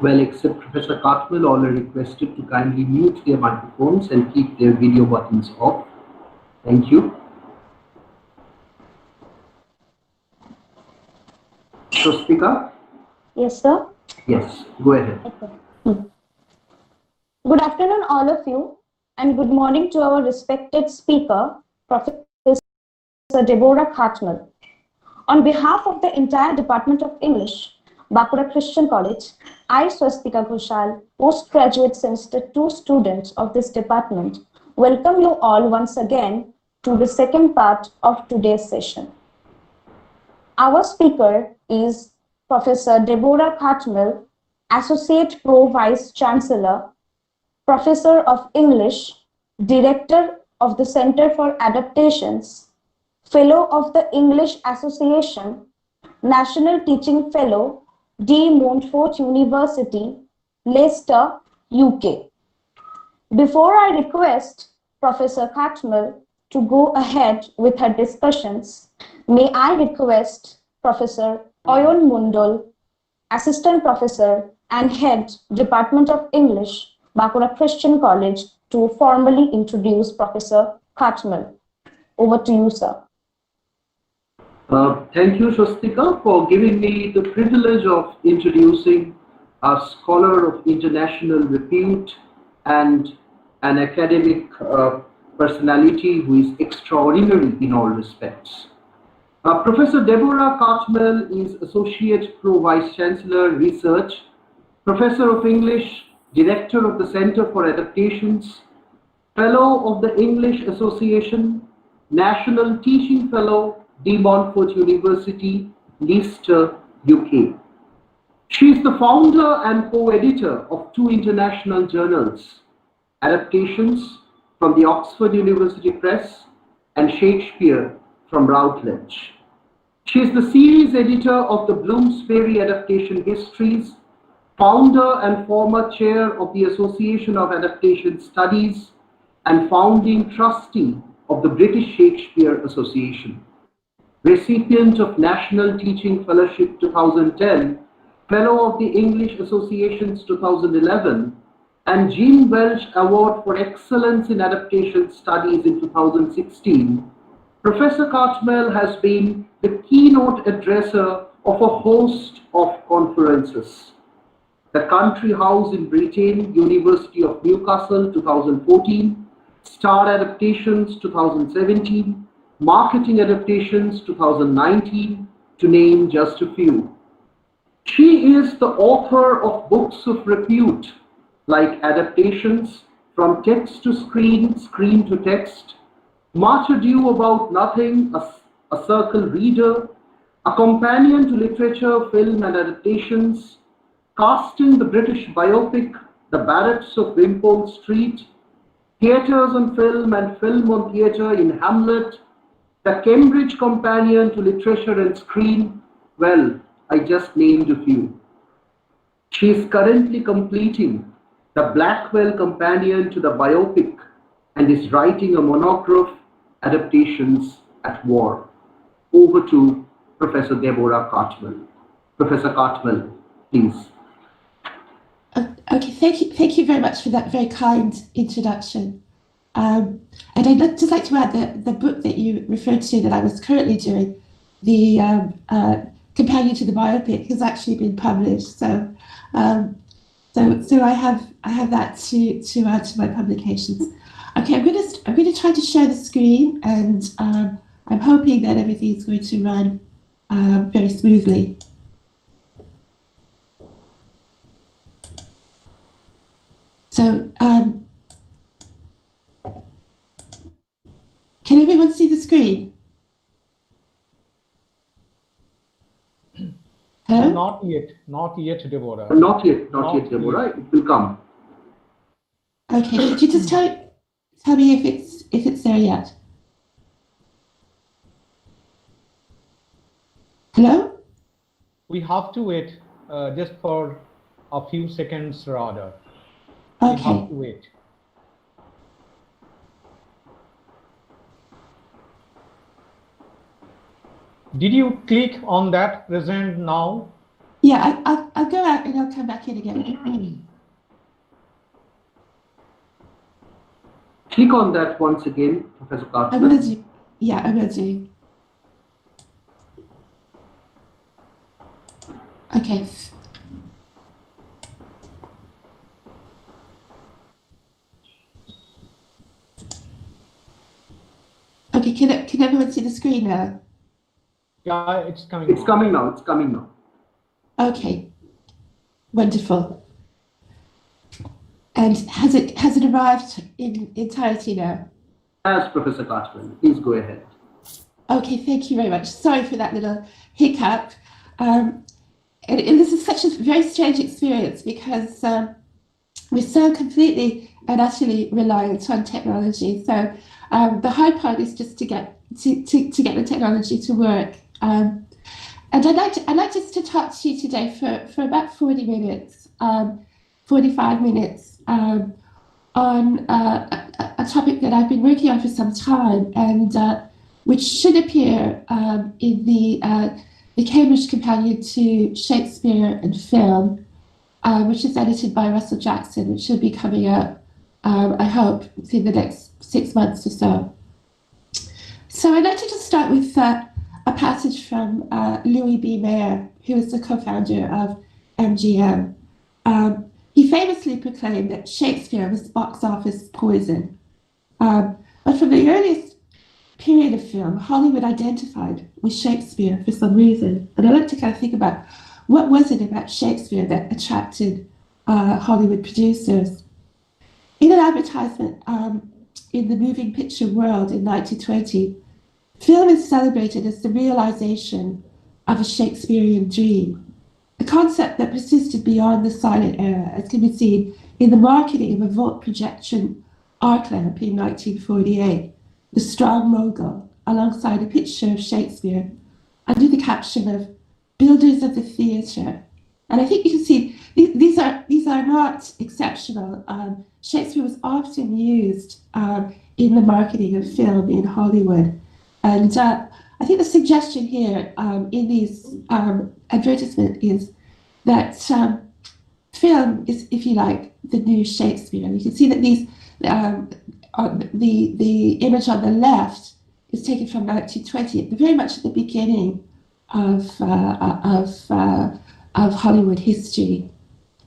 Well, except Professor Cartwell, all are requested to kindly mute their microphones and keep their video buttons off. Thank you. Swastika? Yes, sir. Yes, go ahead. Okay. Good afternoon, all of you, and good morning to our respected speaker, Professor Deborah Cartmel. On behalf of the entire Department of English, Bankura Christian College, I, Swastika Ghoshal, postgraduate semester 2 student of this department, welcome you all once again to the second part of today's session. Our speaker is Professor Deborah Cartmel, Associate Pro Vice Chancellor, Professor of English, Director of the Center for Adaptations, Fellow of the English Association, National Teaching Fellow, De Montfort University, Leicester, UK. Before I request Professor Cartmel to go ahead with her discussions, may I request Professor Oyon Mundol, Assistant Professor and Head, Department of English, Bankura Christian College, to formally introduce Professor Cartmel. Over to you, sir. Thank you, Swastika, for giving me the privilege of introducing a scholar of international repute and an academic personality who is extraordinary in all respects. Professor Deborah Cartmel is Associate Pro Vice Chancellor, Research, Professor of English, Director of the Center for Adaptations, Fellow of the English Association, National Teaching Fellow, De Montfort University, Leicester, UK. She is the founder and co-editor of 2 international journals, Adaptations from the Oxford University Press and Shakespeare from Routledge. She is the series editor of the Bloomsbury Adaptation Histories, founder and former chair of the Association of Adaptation Studies, and founding trustee of the British Shakespeare Association. Recipient of National Teaching Fellowship 2010, Fellow of the English Associations 2011, and Jean Welch Award for Excellence in Adaptation Studies in 2016, Professor Cartmel has been the keynote addresser of a host of conferences. The Country House in Britain, University of Newcastle 2014, Star Adaptations 2017, Marketing Adaptations 2019, to name just a few. She is the author of books of repute like Adaptations from Text to Screen, Screen to Text, Much Ado About Nothing, a Circle Reader, A Companion to Literature, Film and Adaptations, Casting the British Biopic, The Barretts of Wimpole Street, Theatres on Film and Film on Theatre in Hamlet, The Cambridge Companion to Literature and Screen. Well, I just named a few. She is currently completing the Blackwell Companion to the Biopic and is writing a monograph, Adaptations at War. Over to Professor Deborah Cartmel. Professor Cartmel, please. Okay, thank you very much for that very kind introduction. And I'd just like to add the book that you referred to that I was currently doing, the companion to the biopic, has actually been published. So I have that to add to my publications. Okay, I'm going to try to share the screen, and I'm hoping that everything is going to run very smoothly. So, can everyone see the screen? Hello? Not yet, Deborah. Not yet, Deborah. It will come. Okay, could you just tell me if it's there yet? Hello? We have to wait just for a few seconds rather. Okay. We have to wait. Did you click on that present now? Yeah, I'll go out and I'll come back back in again. Click on that once again, Professor I will Cartman. do. Yeah, I will do. Okay. Okay, can everyone see the screen now? Yeah, it's coming. It's coming now. It's coming now. Okay, wonderful. And has it arrived in entirety now? As Professor Cartman, please go ahead. Okay, thank you very much. Sorry for that little hiccup. And this is such a very strange experience because we're so completely and utterly reliant on technology. So the hard part is just to get the technology to work. And I'd like just to talk to you today for about 40 minutes, 45 minutes on a topic that I've been working on for some time and which should appear in the Cambridge Companion to Shakespeare and Film, which is edited by Russell Jackson, which should be coming out, I hope, within the next 6 months or so. So I'd like to just start with a passage from Louis B. Mayer, who is the co-founder of MGM. He famously proclaimed that Shakespeare was box office poison. But from the earliest period of film, Hollywood identified with Shakespeare for some reason. And I like to kind of think about what was it about Shakespeare that attracted Hollywood producers. In an advertisement in the moving picture world in 1920, film is celebrated as the realization of a Shakespearean dream, a concept that persisted beyond the silent era, as can be seen in the marketing of a Volt projection arc lamp in 1948, The Strong Mogul, alongside a picture of Shakespeare, under the caption of Builders of the Theatre. And I think you can see these are not exceptional. Shakespeare was often used in the marketing of film in Hollywood. And I think the suggestion here in these advertisements is that film is, if you like, the new Shakespeare. And you can see that these the image on the left is taken from 1920, very much at the beginning of Hollywood history,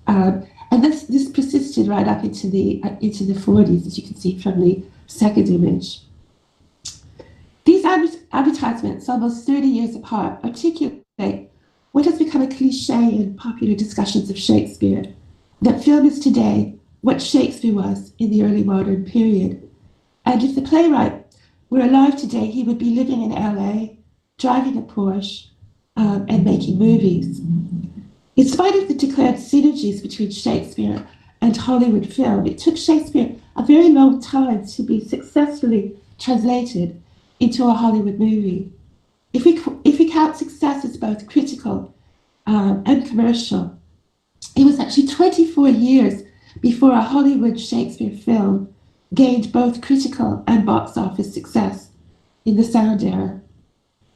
and this persisted right up into the 40s, as you can see from the second image. These advertisements, almost 30 years apart, articulate what has become a cliche in popular discussions of Shakespeare, that film is today what Shakespeare was in the early modern period. And if the playwright were alive today, he would be living in LA, driving a Porsche, and making movies. In spite of the declared synergies between Shakespeare and Hollywood film, it took Shakespeare a very long time to be successfully translated into a Hollywood movie. If we count success as both critical and commercial, it was actually 24 years before a Hollywood Shakespeare film gained both critical and box office success in the sound era.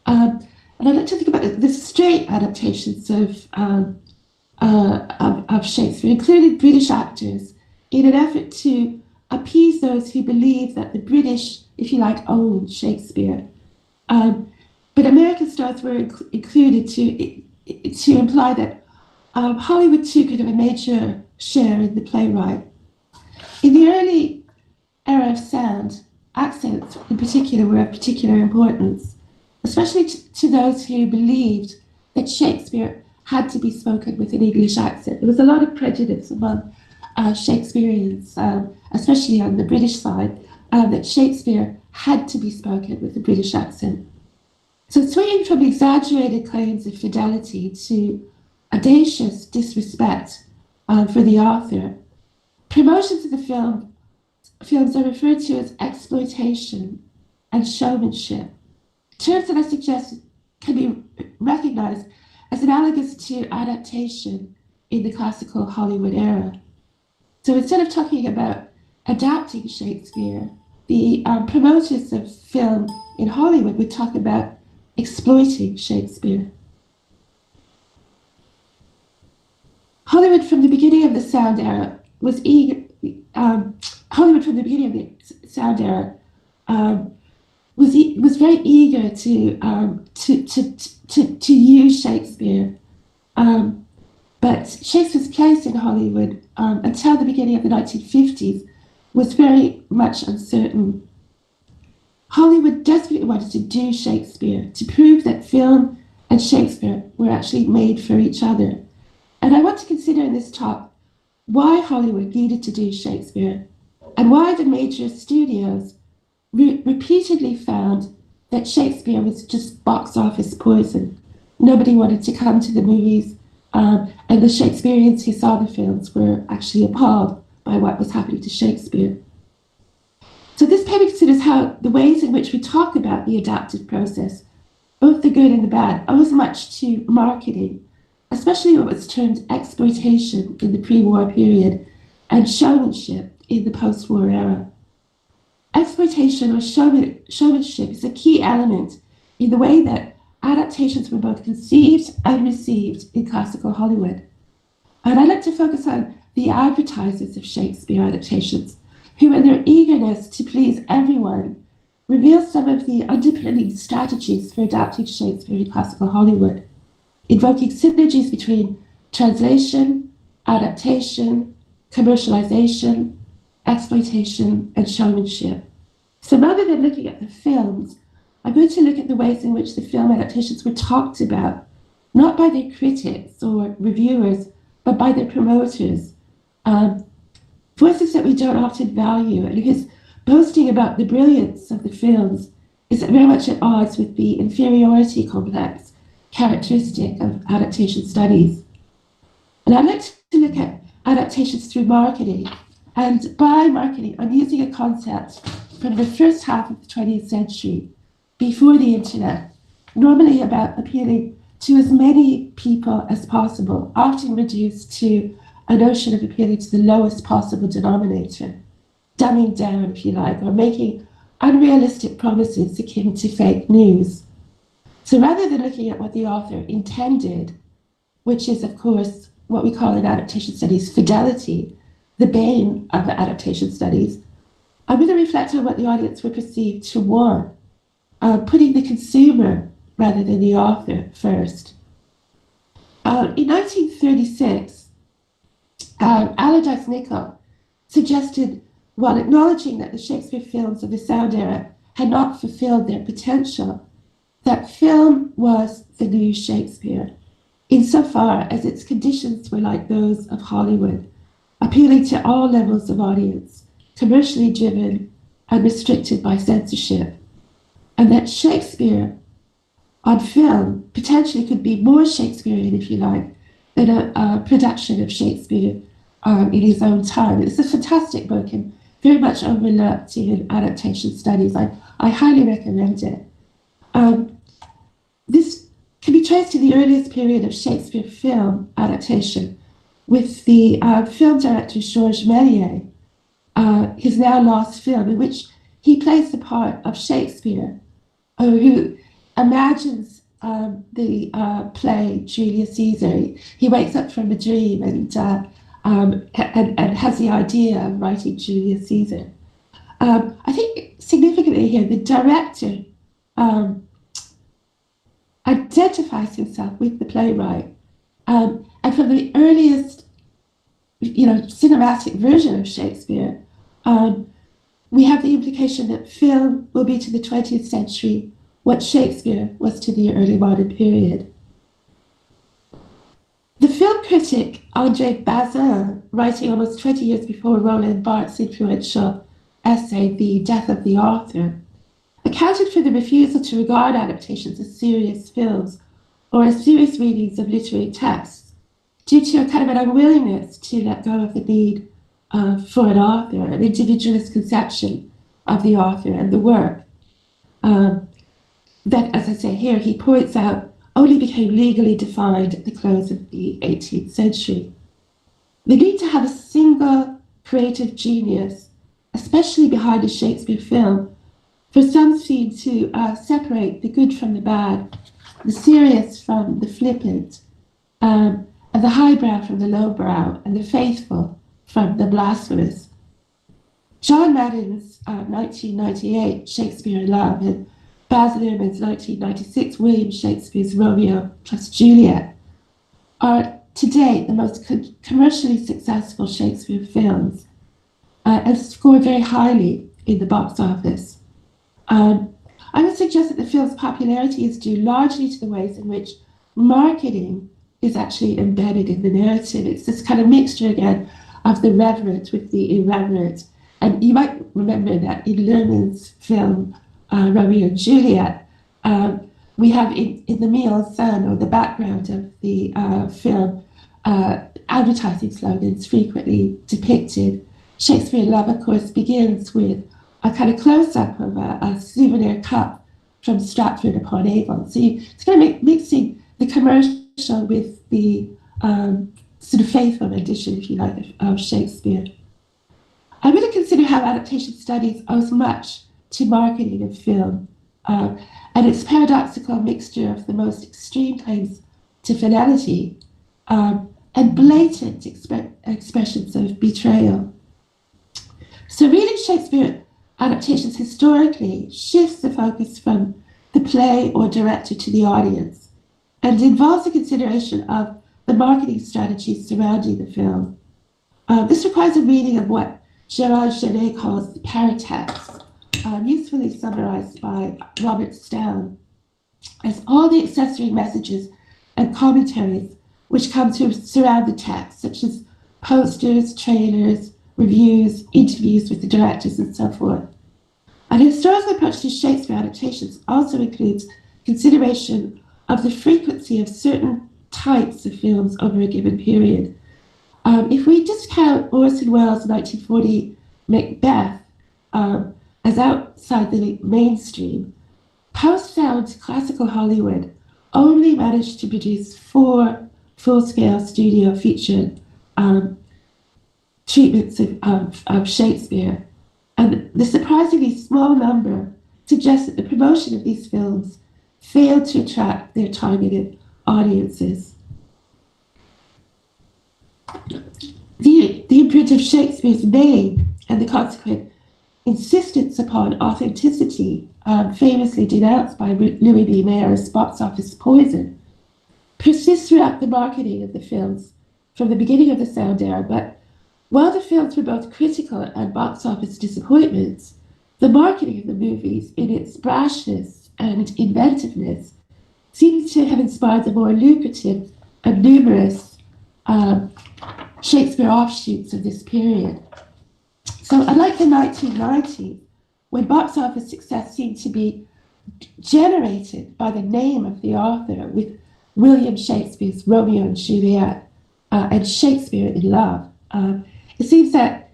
And I'd like to think about the straight adaptations of Shakespeare, including British actors, in an effort to appease those who believe that the British, if you like, own Shakespeare. But American stars were included to imply that Hollywood too could have a major share in the playwright. In the early era of sound, accents in particular were of particular importance, especially to those who believed that Shakespeare had to be spoken with an English accent. There was a lot of prejudice among Shakespeareans, especially on the British side, that Shakespeare had to be spoken with a British accent. So swinging from exaggerated claims of fidelity to audacious disrespect for the author, promotions of the films are referred to as exploitation and showmanship, terms that I suggest can be recognized as analogous to adaptation in the classical Hollywood era. So instead of talking about adapting Shakespeare, the promoters of film in Hollywood would talk about exploiting Shakespeare. Hollywood from the beginning of the sound era was eager. Hollywood from the beginning of the sound era was very eager to use Shakespeare, but Shakespeare's place in Hollywood until the beginning of the 1950s was very much uncertain. Hollywood desperately wanted to do Shakespeare to prove that film and Shakespeare were actually made for each other. And I want to consider in this talk why Hollywood needed to do Shakespeare and why the major studios repeatedly found that Shakespeare was just box office poison. Nobody wanted to come to the movies, and the Shakespeareans who saw the films were actually appalled by what was happening to Shakespeare. So this paper considers how the ways in which we talk about the adaptive process, both the good and the bad, owes much to marketing, especially what was termed exploitation in the pre-war period and showmanship in the post-war era. Exploitation or showmanship is a key element in the way that adaptations were both conceived and received in classical Hollywood. And I'd like to focus on the advertisers of Shakespeare adaptations, who in their eagerness to please everyone, reveal some of the underpinning strategies for adapting Shakespeare in classical Hollywood, invoking synergies between translation, adaptation, commercialization, exploitation, and showmanship. So rather than looking at the films, I'm going to look at the ways in which the film adaptations were talked about, not by their critics or reviewers, but by their promoters. Voices that we don't often value, and whose boasting about the brilliance of the films is very much at odds with the inferiority complex characteristic of adaptation studies. And I'd like to look at adaptations through marketing. And by marketing, I'm using a concept from the first half of the 20th century, before the internet, normally about appealing to as many people as possible, often reduced to a notion of appealing to the lowest possible denominator, dumbing down, if you like, or making unrealistic promises akin to fake news. So rather than looking at what the author intended, which is, of course, what we call in adaptation studies fidelity, the bane of adaptation studies, I'm going to reflect on what the audience would perceive to want, putting the consumer rather than the author first. In 1936, Allardyce Nicholl suggested, while acknowledging that the Shakespeare films of the sound era had not fulfilled their potential, that film was the new Shakespeare, insofar as its conditions were like those of Hollywood, appealing to all levels of audience, commercially driven and restricted by censorship, and that Shakespeare on film potentially could be more Shakespearean, if you like, than a production of Shakespeare in his own time. It's a fantastic book and very much overlooked in adaptation studies. I highly recommend it. This can be traced to the earliest period of Shakespeare film adaptation, with the film director Georges Méliès, his now lost film, in which he plays the part of Shakespeare, who imagines the play Julius Caesar. He wakes up from a dream and has the idea of writing Julius Caesar. I think significantly here, the director identifies himself with the playwright, and from the earliest, cinematic version of Shakespeare, we have the implication that film will be to the 20th century what Shakespeare was to the early modern period. The film critic André Bazin, writing almost 20 years before Roland Barthes' influential essay, The Death of the Author, accounted for the refusal to regard adaptations as serious films or as serious readings of literary texts, due to a kind of an unwillingness to let go of the need for an author, an individualist conception of the author and the work. That, as I say here, he points out, only became legally defined at the close of the 18th century. The need to have a single creative genius, especially behind a Shakespeare film, for some seem to separate the good from the bad, the serious from the flippant, and and the highbrow from the lowbrow, and the faithful from the blasphemous. John Madden's 1998 Shakespeare in Love and Baz Luhrmann's 1996 William Shakespeare's Romeo plus Juliet are to date the most commercially successful Shakespeare films and score very highly in the box office. I would suggest that the film's popularity is due largely to the ways in which marketing is actually embedded in the narrative. It's this kind of mixture again of the reverent with the irreverent. And you might remember that in Luhrmann's film Romeo and Juliet, we have in the mise en scène, or the background of the film, advertising slogans frequently depicted. Shakespeare in Love, of course, begins with a kind of close-up of a souvenir cup from Stratford-upon-Avon. So it's kind of mixing the commercial with the sort of faithful rendition, if you like, of Shakespeare. I really consider how adaptation studies owes much to marketing of film and its paradoxical mixture of the most extreme claims to fidelity and blatant expressions of betrayal. So reading Shakespeare adaptations historically shifts the focus from the play or director to the audience and involves a consideration of the marketing strategies surrounding the film. This requires a reading of what Gérard Genet calls the paratext, usefully summarized by Robert Stone as all the accessory messages and commentaries which come to surround the text, such as posters, trailers, reviews, interviews with the directors, and so forth. An historical approach to Shakespeare adaptations also includes consideration of the frequency of certain types of films over a given period. If we discount Orson Welles' 1940 Macbeth as outside the mainstream, post-sound classical Hollywood only managed to produce 4 full-scale studio feature treatments of Shakespeare. And the surprisingly small number suggests that the promotion of these films failed to attract their targeted audiences. The imprint of Shakespeare's name and the consequent insistence upon authenticity, famously denounced by Louis B. Mayer as box office poison, persists throughout the marketing of the films from the beginning of the sound era. But while the films were both critical and box office disappointments, the marketing of the movies, in its brashness and inventiveness, seems to have inspired the more lucrative and numerous Shakespeare offshoots of this period. So unlike the 1990s, when box office success seemed to be generated by the name of the author, with William Shakespeare's Romeo and Juliet and Shakespeare in Love, it seems that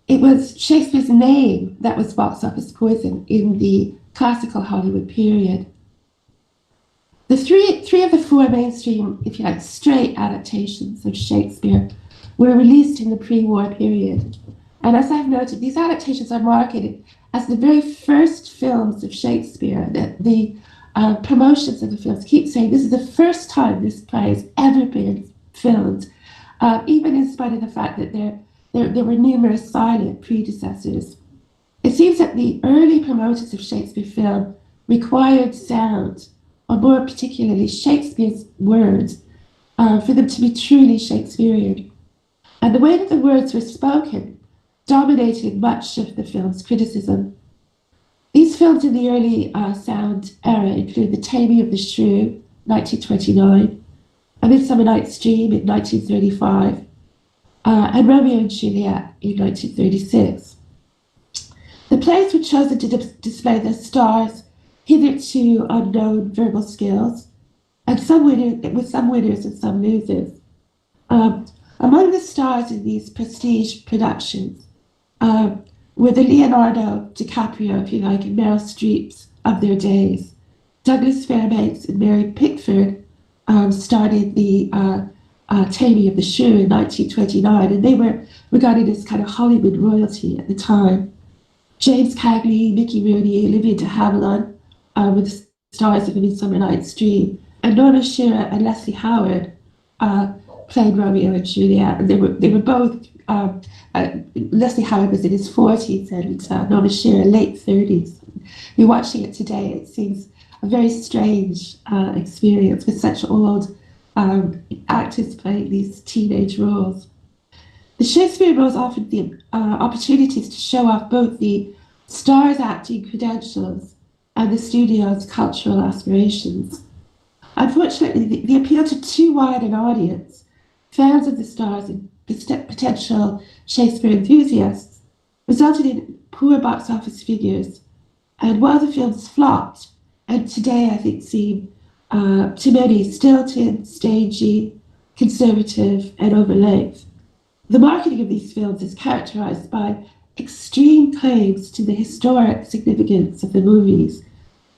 it was Shakespeare's name that was box office poison in the classical Hollywood period. The three of the 4 mainstream, if you like, straight adaptations of Shakespeare were released in the pre-war period. And as I've noted, these adaptations are marketed as the very first films of Shakespeare. That the promotions of the films keep saying this is the first time this play has ever been filmed, even in spite of the fact that there were numerous silent predecessors. It seems that the early promoters of Shakespeare film required sound, or more particularly Shakespeare's words, for them to be truly Shakespearean. And the way that the words were spoken dominated much of the film's criticism. These films in the early sound era include The Taming of the Shrew, 1929, A Midsummer Night's Dream in 1935, and Romeo and Juliet in 1936. The plays were chosen to display the stars' hitherto unknown verbal skills, and with some winners and some losers. Among the stars in these prestige productions were the Leonardo DiCaprio, if you like, and Meryl Streeps of their days. Douglas Fairbanks and Mary Pickford started the Taming of the Shrew in 1929, and they were regarded as kind of Hollywood royalty at the time. James Cagney, Mickey Rooney, Olivia de Havilland were the stars of A Midsummer Night's Dream, and Norma Shearer and Leslie Howard played Romeo and Juliet, and they were both Leslie Howard was in his 40s and Norma Shearer late 30s. You're watching it today, it seems a very strange experience with such old actors playing these teenage roles. The Shakespeare roles offered the opportunities to show off both the star's acting credentials and the studio's cultural aspirations. Unfortunately, the appeal to too wide an audience, fans of the stars and potential Shakespeare enthusiasts, resulted in poor box office figures. And while the films flopped, and today I think seem to many stilted, stagey, conservative, and over length, the marketing of these films is characterized by extreme claims to the historic significance of the movies,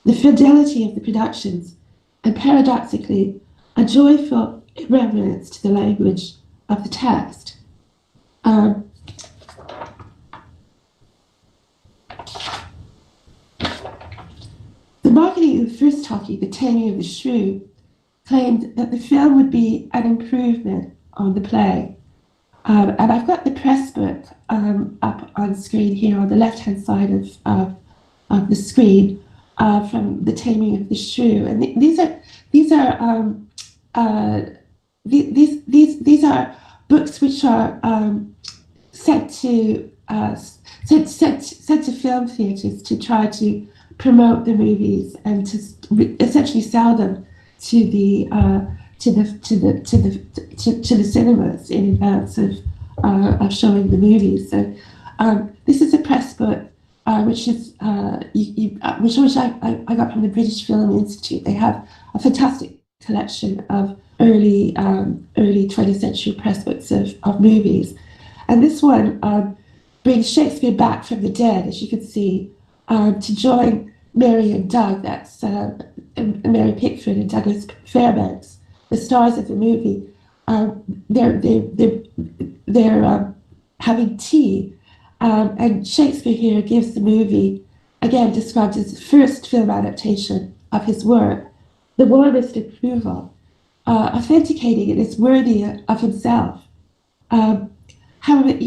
the fidelity of the productions, and paradoxically, a joyful irreverence to the language of the text. The marketing of the first talkie, The Taming of the Shrew, claimed that the film would be an improvement on the play. And I've got the press book up on screen here on the left-hand side of the screen from The Taming of the Shrew. And these are books which are sent to film theatres to try to promote the movies and to essentially sell them to the cinemas in advance of showing the movies. So this is a press book which I got from the British Film Institute. They have a fantastic collection of early 20th century press books of movies, and this one brings Shakespeare back from the dead, as you can see, to join Mary and Doug. That's Mary Pickford and Douglas Fairbanks, the stars of the movie. They're having tea, and Shakespeare here gives the movie, again described as the first film adaptation of his work, the warmest approval, authenticating it as worthy of himself. However,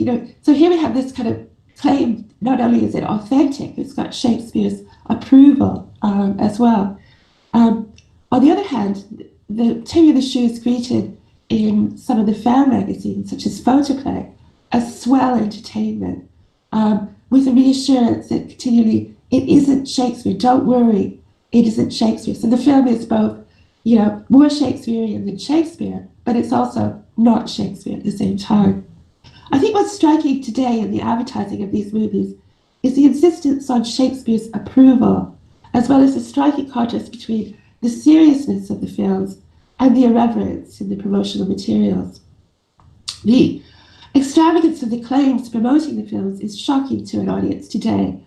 so here we have this kind of claim. Not only is it authentic, it's got Shakespeare's approval as well. On the other hand, the Taming of the Shrew is greeted in some of the fan magazines, such as Photoplay, as swell entertainment, with a reassurance that continually, it isn't Shakespeare, don't worry, it isn't Shakespeare. So the film is both, more Shakespearean than Shakespeare, but it's also not Shakespeare at the same time. I think what's striking today in the advertising of these movies is the insistence on Shakespeare's approval, as well as the striking contrast between the seriousness of the films and the irreverence in the promotional materials. The extravagance of the claims promoting the films is shocking to an audience today,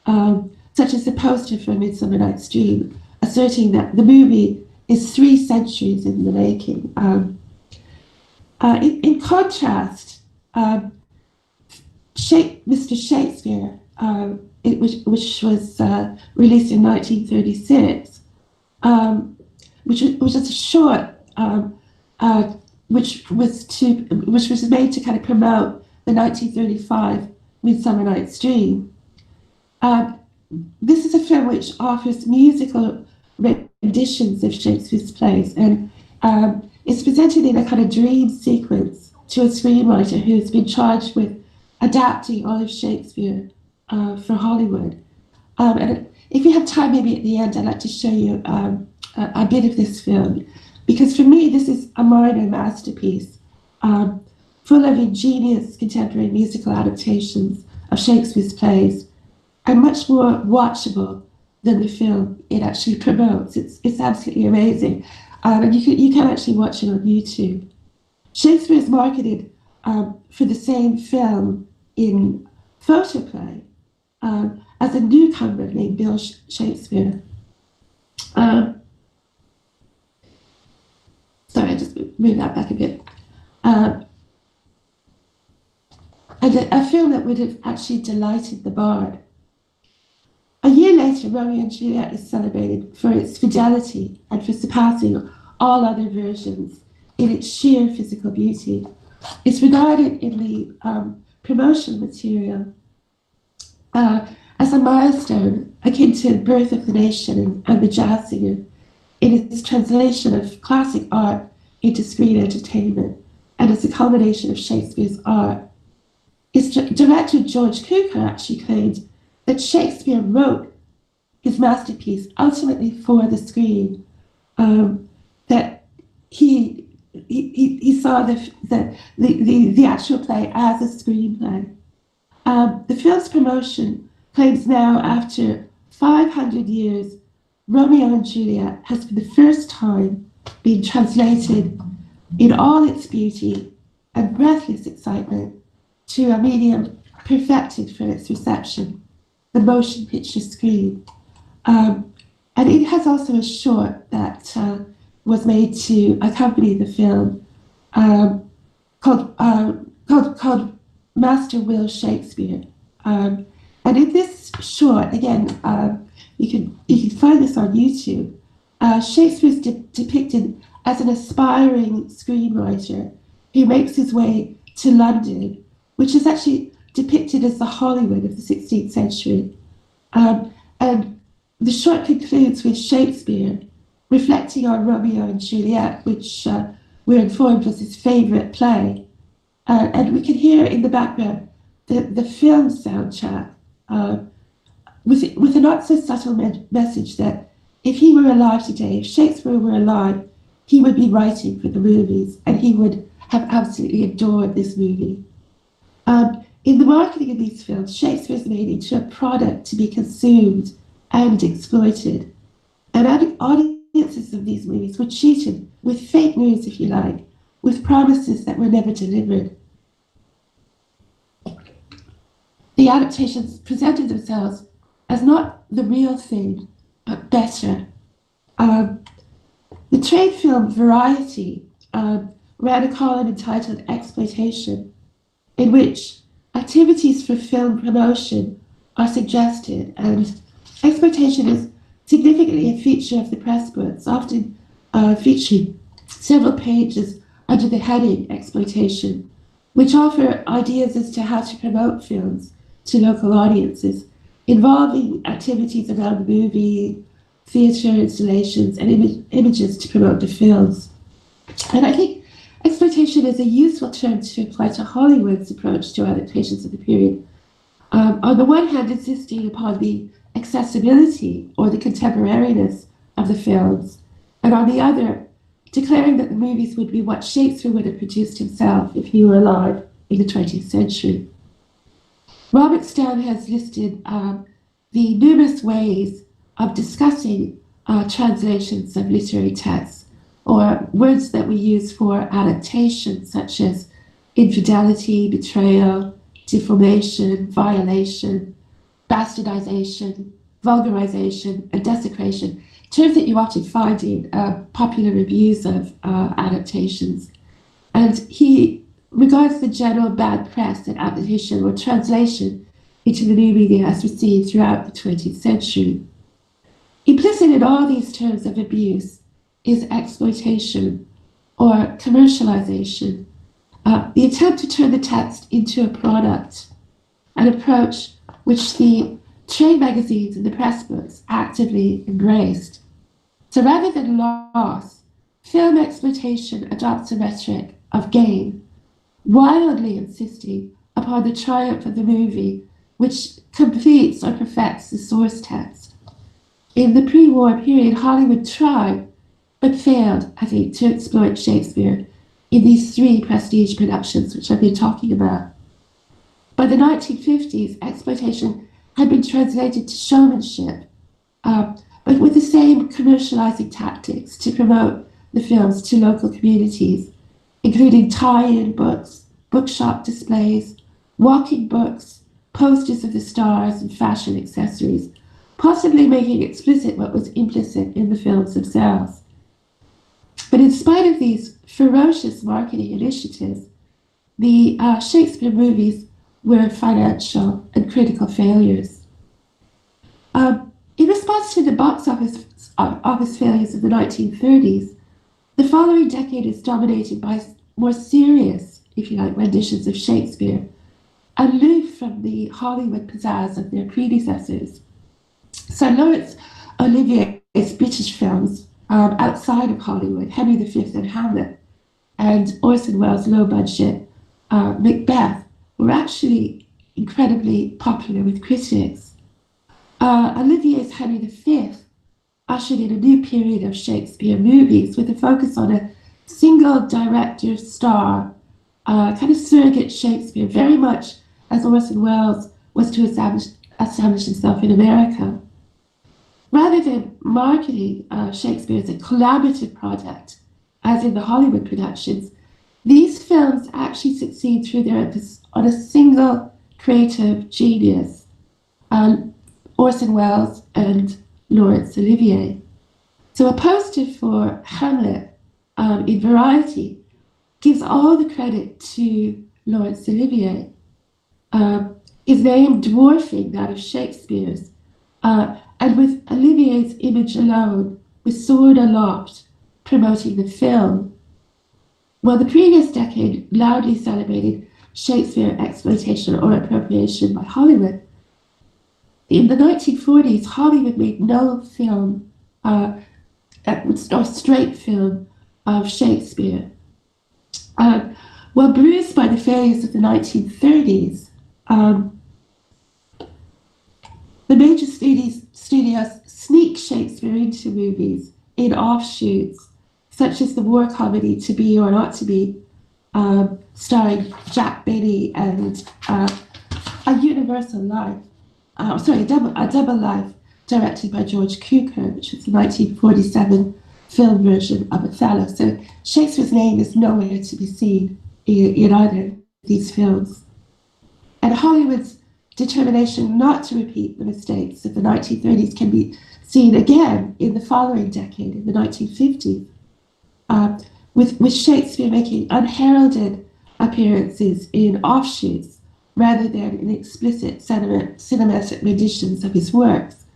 such as the poster for Midsummer Night's Dream, asserting that the movie is 3 centuries in the making. In contrast, Mr. Shakespeare, which was released in 1936, which was a short, which was made to kind of promote the 1935 Midsummer Night's Dream. This is a film which offers musical renditions of Shakespeare's plays, and it's presented in a kind of dream sequence to a screenwriter who's been charged with adapting all of Shakespeare for Hollywood. And if you have time, maybe at the end, I'd like to show you a bit of this film, because for me, this is a minor masterpiece, full of ingenious contemporary musical adaptations of Shakespeare's plays, and much more watchable than the film it actually promotes. It's absolutely amazing, and you can actually watch it on YouTube. Shakespeare is marketed for the same film in Photoplay as a newcomer named Bill Shakespeare. Sorry, I just moved that back a bit. And a film that would have actually delighted the bard. A year later, Romeo and Juliet is celebrated for its fidelity and for surpassing all other versions in its sheer physical beauty. It's regarded in the promotional material as a milestone akin to the birth of the nation and the jazz singer in its translation of classic art into screen entertainment and as a culmination of Shakespeare's art. Its director George Cukor actually claimed that Shakespeare wrote his masterpiece ultimately for the screen, that he saw the actual play as a screenplay. The film's promotion claims now, after 500 years, Romeo and Juliet has for the first time been translated in all its beauty and breathless excitement to a medium perfected for its reception, the motion picture screen. And it has also a short that was made to accompany the film called Master Will Shakespeare. And in this short, again, you can find this on YouTube. Shakespeare is depicted as an aspiring screenwriter who makes his way to London, which is actually depicted as the Hollywood of the 16th century. And the short concludes with Shakespeare reflecting on Romeo and Juliet, which we're informed was his favourite play. And we can hear in the background the film soundtrack with a not so subtle message that if he were alive today, if Shakespeare were alive, he would be writing for the movies and he would have absolutely adored this movie. In the marketing of these films, Shakespeare is made into a product to be consumed and exploited. And audiences of these movies were cheated with fake news, if you like, with promises that were never delivered. The adaptations presented themselves as not the real thing, but better. The trade film Variety ran a column entitled Exploitation, in which activities for film promotion are suggested, and exploitation is significantly a feature of the press books, often featuring several pages under the heading Exploitation, which offer ideas as to how to promote films to local audiences, involving activities around movie, theatre installations, and images to promote the films. And I think exploitation is a useful term to apply to Hollywood's approach to adaptations of the period. On the one hand, insisting upon the accessibility or the contemporariness of the films, and on the other, declaring that the movies would be what Shakespeare would have produced himself if he were alive in the 20th century. Robert Stone has listed the numerous ways of discussing translations of literary texts, or words that we use for adaptation, such as infidelity, betrayal, deformation, violation, bastardization, vulgarization, and desecration, terms that you often find in popular reviews of adaptations. And he regards the general bad press that adaptation or translation into the new media has received throughout the 20th century. Implicit in all these terms of abuse is exploitation or commercialization, the attempt to turn the text into a product, an approach which the trade magazines and the press books actively embraced. So rather than loss, film exploitation adopts a rhetoric of gain, wildly insisting upon the triumph of the movie, which completes or perfects the source text. In the pre-war period, Hollywood tried, but failed, I think, to exploit Shakespeare in these three prestige productions, which I've been talking about. By the 1950s, exploitation had been translated to showmanship, but with the same commercializing tactics to promote the films to local communities, including tie-in books, bookshop displays, walking books, posters of the stars, and fashion accessories, possibly making explicit what was implicit in the films themselves. But in spite of these ferocious marketing initiatives, the Shakespeare movies were financial and critical failures. In response to the box office failures of the 1930s, The following decade is dominated by more serious, if you like, renditions of Shakespeare, aloof from the Hollywood pizzazz of their predecessors. So Laurence Olivier's British films outside of Hollywood, Henry V and Hamlet, and Orson Welles' low-budget Macbeth, were actually incredibly popular with critics. Olivier's Henry V ushered in a new period of Shakespeare movies with a focus on a single director star, kind of surrogate Shakespeare, very much as Orson Welles was to establish himself in America. Rather than marketing Shakespeare as a collaborative project, as in the Hollywood productions, these films actually succeed through their emphasis on a single creative genius, Orson Welles and Laurence Olivier. So a poster for Hamlet in Variety gives all the credit to Laurence Olivier, his name dwarfing that of Shakespeare's, and with Olivier's image alone, with sword aloft, promoting the film. Well, the previous decade loudly celebrated Shakespeare exploitation or appropriation by Hollywood. In the 1940s, Hollywood made no film, or straight film, of Shakespeare. Well, bruised by the failures of the 1930s, the major studios sneak Shakespeare into movies in offshoots, such as the war comedy To Be or Not to Be, starring Jack Benny, and A Universal Life, a Double Life, directed by George Cukor, which was the 1947 film version of Othello. So Shakespeare's name is nowhere to be seen in either of these films. And Hollywood's determination not to repeat the mistakes of the 1930s can be seen again in the following decade, in the 1950s, with Shakespeare making unheralded appearances in offshoots rather than in explicit cinematic renditions of his works,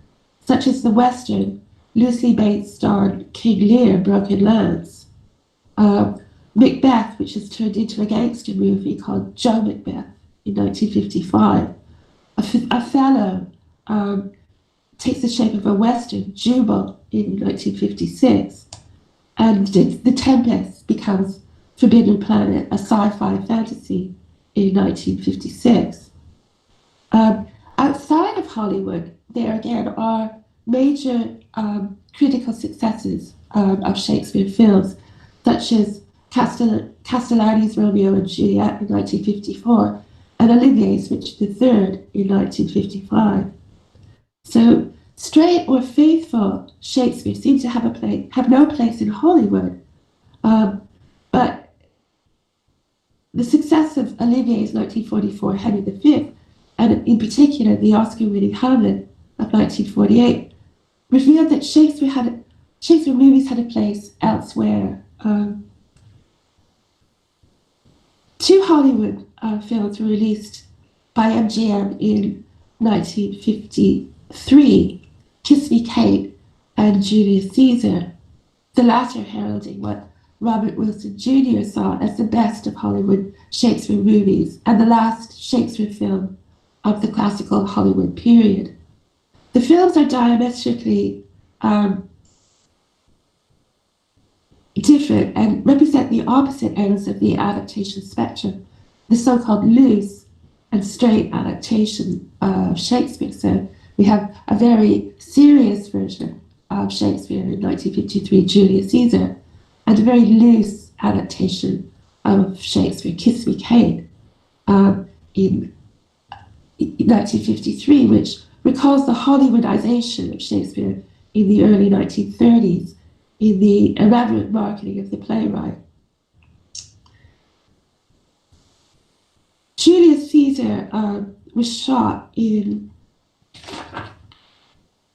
such as the Western, loosely based on King Lear, Broken Lance, Macbeth, which is turned into a gangster movie called Joe Macbeth in 1955. Othello takes the shape of a Western, Jubal, in 1956. And The Tempest becomes Forbidden Planet, a sci-fi fantasy, in 1956. Outside of Hollywood, there again are major critical successes of Shakespeare films, such as Castellani's Romeo and Juliet in 1954, and Olivier's Richard III in 1955. So straight or faithful Shakespeare seems to have no place in Hollywood, but the success of Olivier's 1944 Henry V, and in particular the Oscar-winning Hamlet of 1948, revealed that Shakespeare movies had a place elsewhere. Two Hollywood films were released by MGM in 1953, Kiss Me Kate and Julius Caesar, the latter heralding what Robert Wilson Jr. saw as the best of Hollywood Shakespeare movies and the last Shakespeare film of the classical Hollywood period. The films are diametrically different and represent the opposite ends of the adaptation spectrum, the so-called loose and straight adaptation of Shakespeare. So we have a very serious version of Shakespeare in 1953, Julius Caesar, and a very loose adaptation of Shakespeare, Kiss Me Kate, in 1953, which recalls the Hollywoodization of Shakespeare in the early 1930s, in the irreverent marketing of the playwright. Julius Caesar was shot in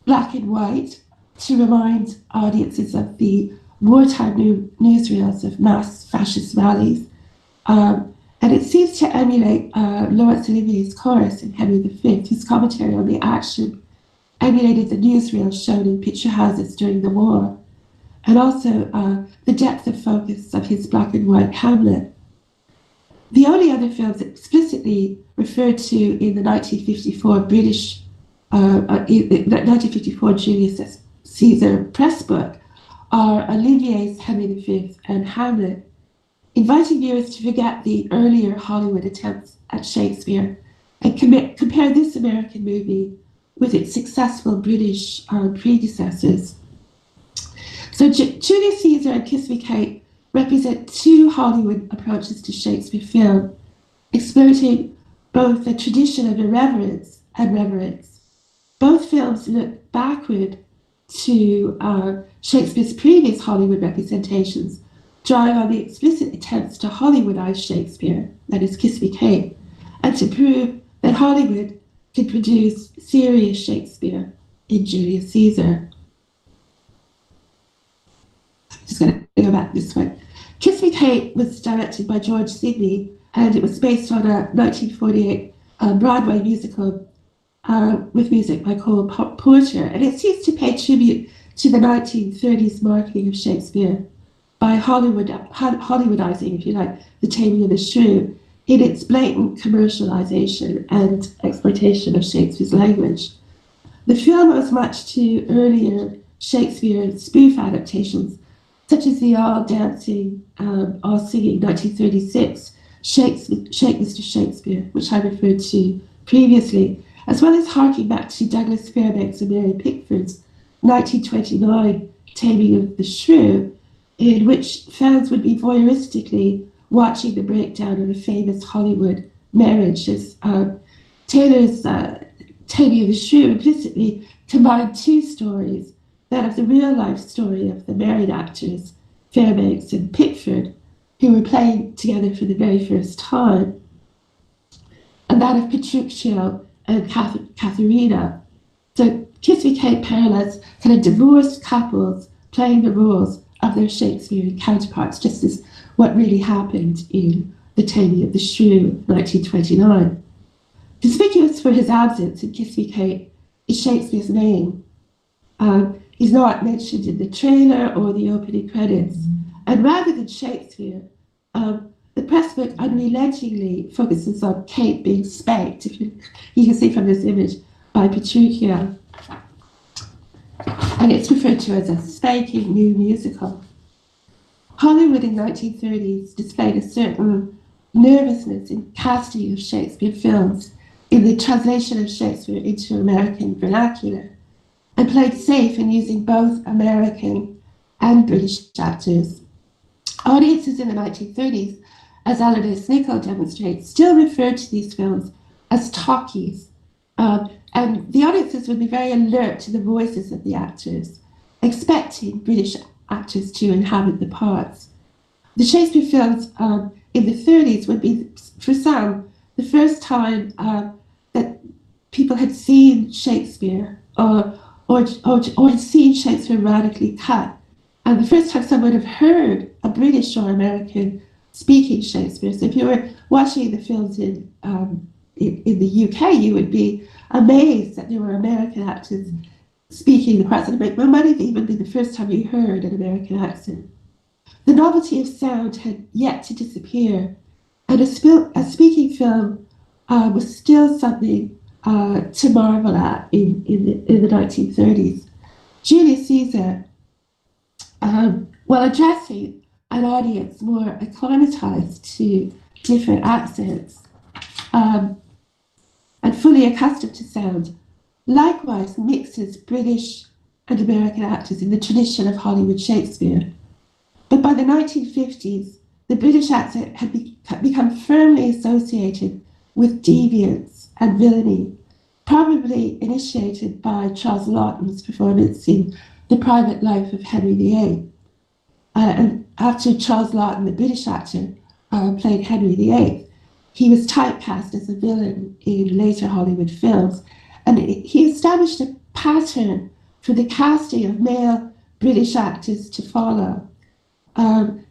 black and white to remind audiences of the wartime newsreels of mass fascist rallies. And it seems to emulate Laurence Olivier's chorus in Henry V, whose commentary on the action emulated the newsreels shown in picture houses during the war. and also the depth of focus of his black and white Hamlet. The only other films explicitly referred to in the 1954 Julius Caesar press book are Olivier's Henry V and Hamlet, inviting viewers to forget the earlier Hollywood attempts at Shakespeare and compare this American movie with its successful British predecessors. So Julius Caesar and Kiss Me Kate represent two Hollywood approaches to Shakespeare film, exploiting both the tradition of irreverence and reverence. Both films look backward to Shakespeare's previous Hollywood representations, drawing on the explicit attempts to Hollywoodize Shakespeare, that is Kiss Me Kate, and to prove that Hollywood could produce serious Shakespeare in Julius Caesar. I'm just going to go back this way. Kiss Me Kate was directed by George Sidney, and it was based on a 1948 Broadway musical with music by Cole Porter, and it seeks to pay tribute to the 1930s marketing of Shakespeare by Hollywoodizing, if you like, The Taming of the Shrew in its blatant commercialization and exploitation of Shakespeare's language. The film owes much to earlier Shakespeare spoof adaptations, such as the all-dancing, all-singing 1936 Shake Mr. Shakespeare, which I referred to previously, as well as harking back to Douglas Fairbanks and Mary Pickford's 1929 Taming of the Shrew, in which fans would be voyeuristically watching the breakdown of a famous Hollywood marriage, as Taylor's Taming of the Shrew implicitly combined two stories, that of the real-life story of the married actors, Fairbanks and Pickford, who were playing together for the very first time, and that of Petruchio and Katharina. So Kiss Me Kate parallels kind of divorced couples playing the roles of their Shakespearean counterparts, just as what really happened in The Taming of the Shrew, 1929. Conspicuous for his absence in Kiss Me Kate is Shakespeare's name. He's not mentioned in the trailer or the opening credits. And rather than Shakespeare, the press book unrelentingly focuses on Kate being spanked, if you can see from this image, by Petruchio. And it's referred to as a spanking new musical. Hollywood in the 1930s displayed a certain nervousness in casting of Shakespeare films in the translation of Shakespeare into American vernacular, and played safe in using both American and British actors. Audiences in the 1930s, as Alanis Nicol demonstrates, still referred to these films as talkies, and the audiences would be very alert to the voices of the actors, expecting British actors to inhabit the parts. The Shakespeare films in the 30s would be, for some, the first time that people had seen Shakespeare or had seen Shakespeare radically cut, and the first time someone would have heard a British or American speaking Shakespeare. So if you were watching the films in the UK, you would be amazed that there were American actors speaking the parts. It might have even been the first time you heard an American accent. The novelty of sound had yet to disappear, and a speaking film was still something to marvel at in the 1930s. Julius Caesar, while addressing an audience more acclimatized to different accents and fully accustomed to sound, likewise mixes British and American actors in the tradition of Hollywood Shakespeare. But by the 1950s, the British accent had become firmly associated with deviance and villainy, probably initiated by Charles Laughton's performance in The Private Life of Henry VIII. And after Charles Laughton, the British actor, played Henry VIII, he was typecast as a villain in later Hollywood films, and he established a pattern for the casting of male British actors to follow.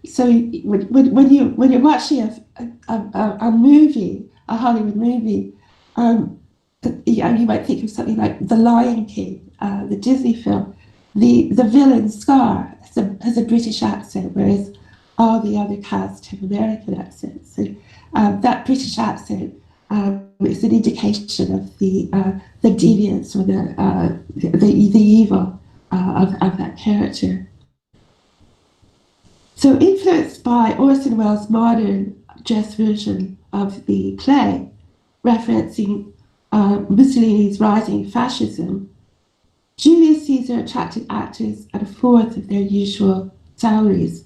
So when you're watching a movie, a Hollywood movie, you might think of something like The Lion King, the Disney film. The villain Scar has a British accent, whereas all the other cast have American accents. And that British accent is an indication of the deviance or the evil of that character. So, influenced by Orson Welles' modern dress version of the play, referencing Mussolini's rising fascism, Julius Caesar attracted actors at a fourth of their usual salaries.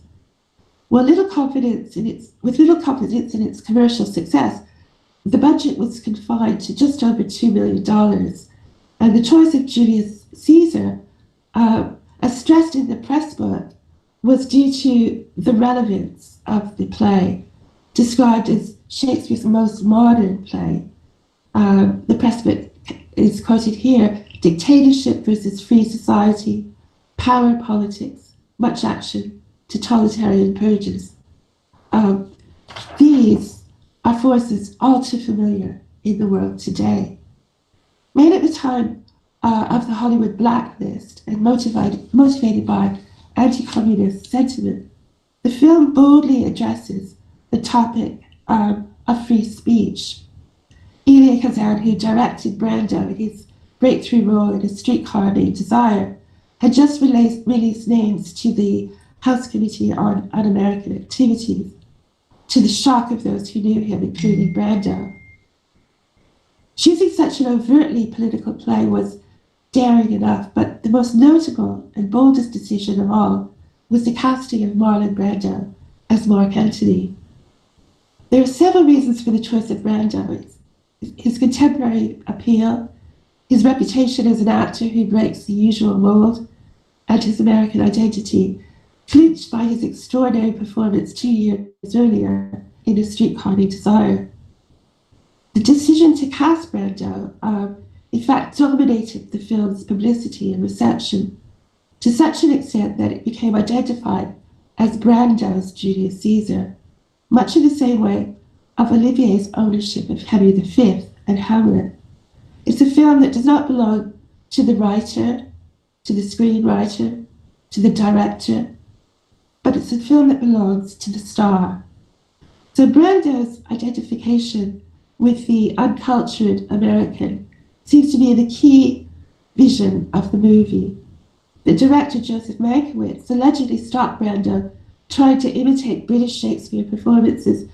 With little confidence in its commercial success, the budget was confined to just over $2 million, and the choice of Julius Caesar, as stressed in the press book, was due to the relevance of the play, described as Shakespeare's most modern play. The press book is quoted here: dictatorship versus free society, power politics, much action, totalitarian purges. These are forces all too familiar in the world today. Made at the time of the Hollywood blacklist and motivated by anti-communist sentiment, the film boldly addresses the topic of free speech. Elia Kazan, who directed Brando in his breakthrough role in A Streetcar Named Desire, had just released names to the House Committee on Un-American Activities, to the shock of those who knew him, including Brando. Choosing such an overtly political play was daring enough, but the most notable and boldest decision of all was the casting of Marlon Brando as Mark Antony. There are several reasons for the choice of Brando: his contemporary appeal, his reputation as an actor who breaks the usual mold, and his American identity, clinched by his extraordinary performance 2 years earlier in A Streetcar Named Desire. The decision to cast Brando, in fact, dominated the film's publicity and reception, to such an extent that it became identified as Brando's Julius Caesar, much in the same way of Olivier's ownership of Henry V and Hamlet. It's a film that does not belong to the writer, to the screenwriter, to the director, but it's a film that belongs to the star. So Brando's identification with the uncultured American seems to be the key vision of the movie. The director, Joseph Mankiewicz, allegedly stopped Brando trying to imitate British Shakespeare performances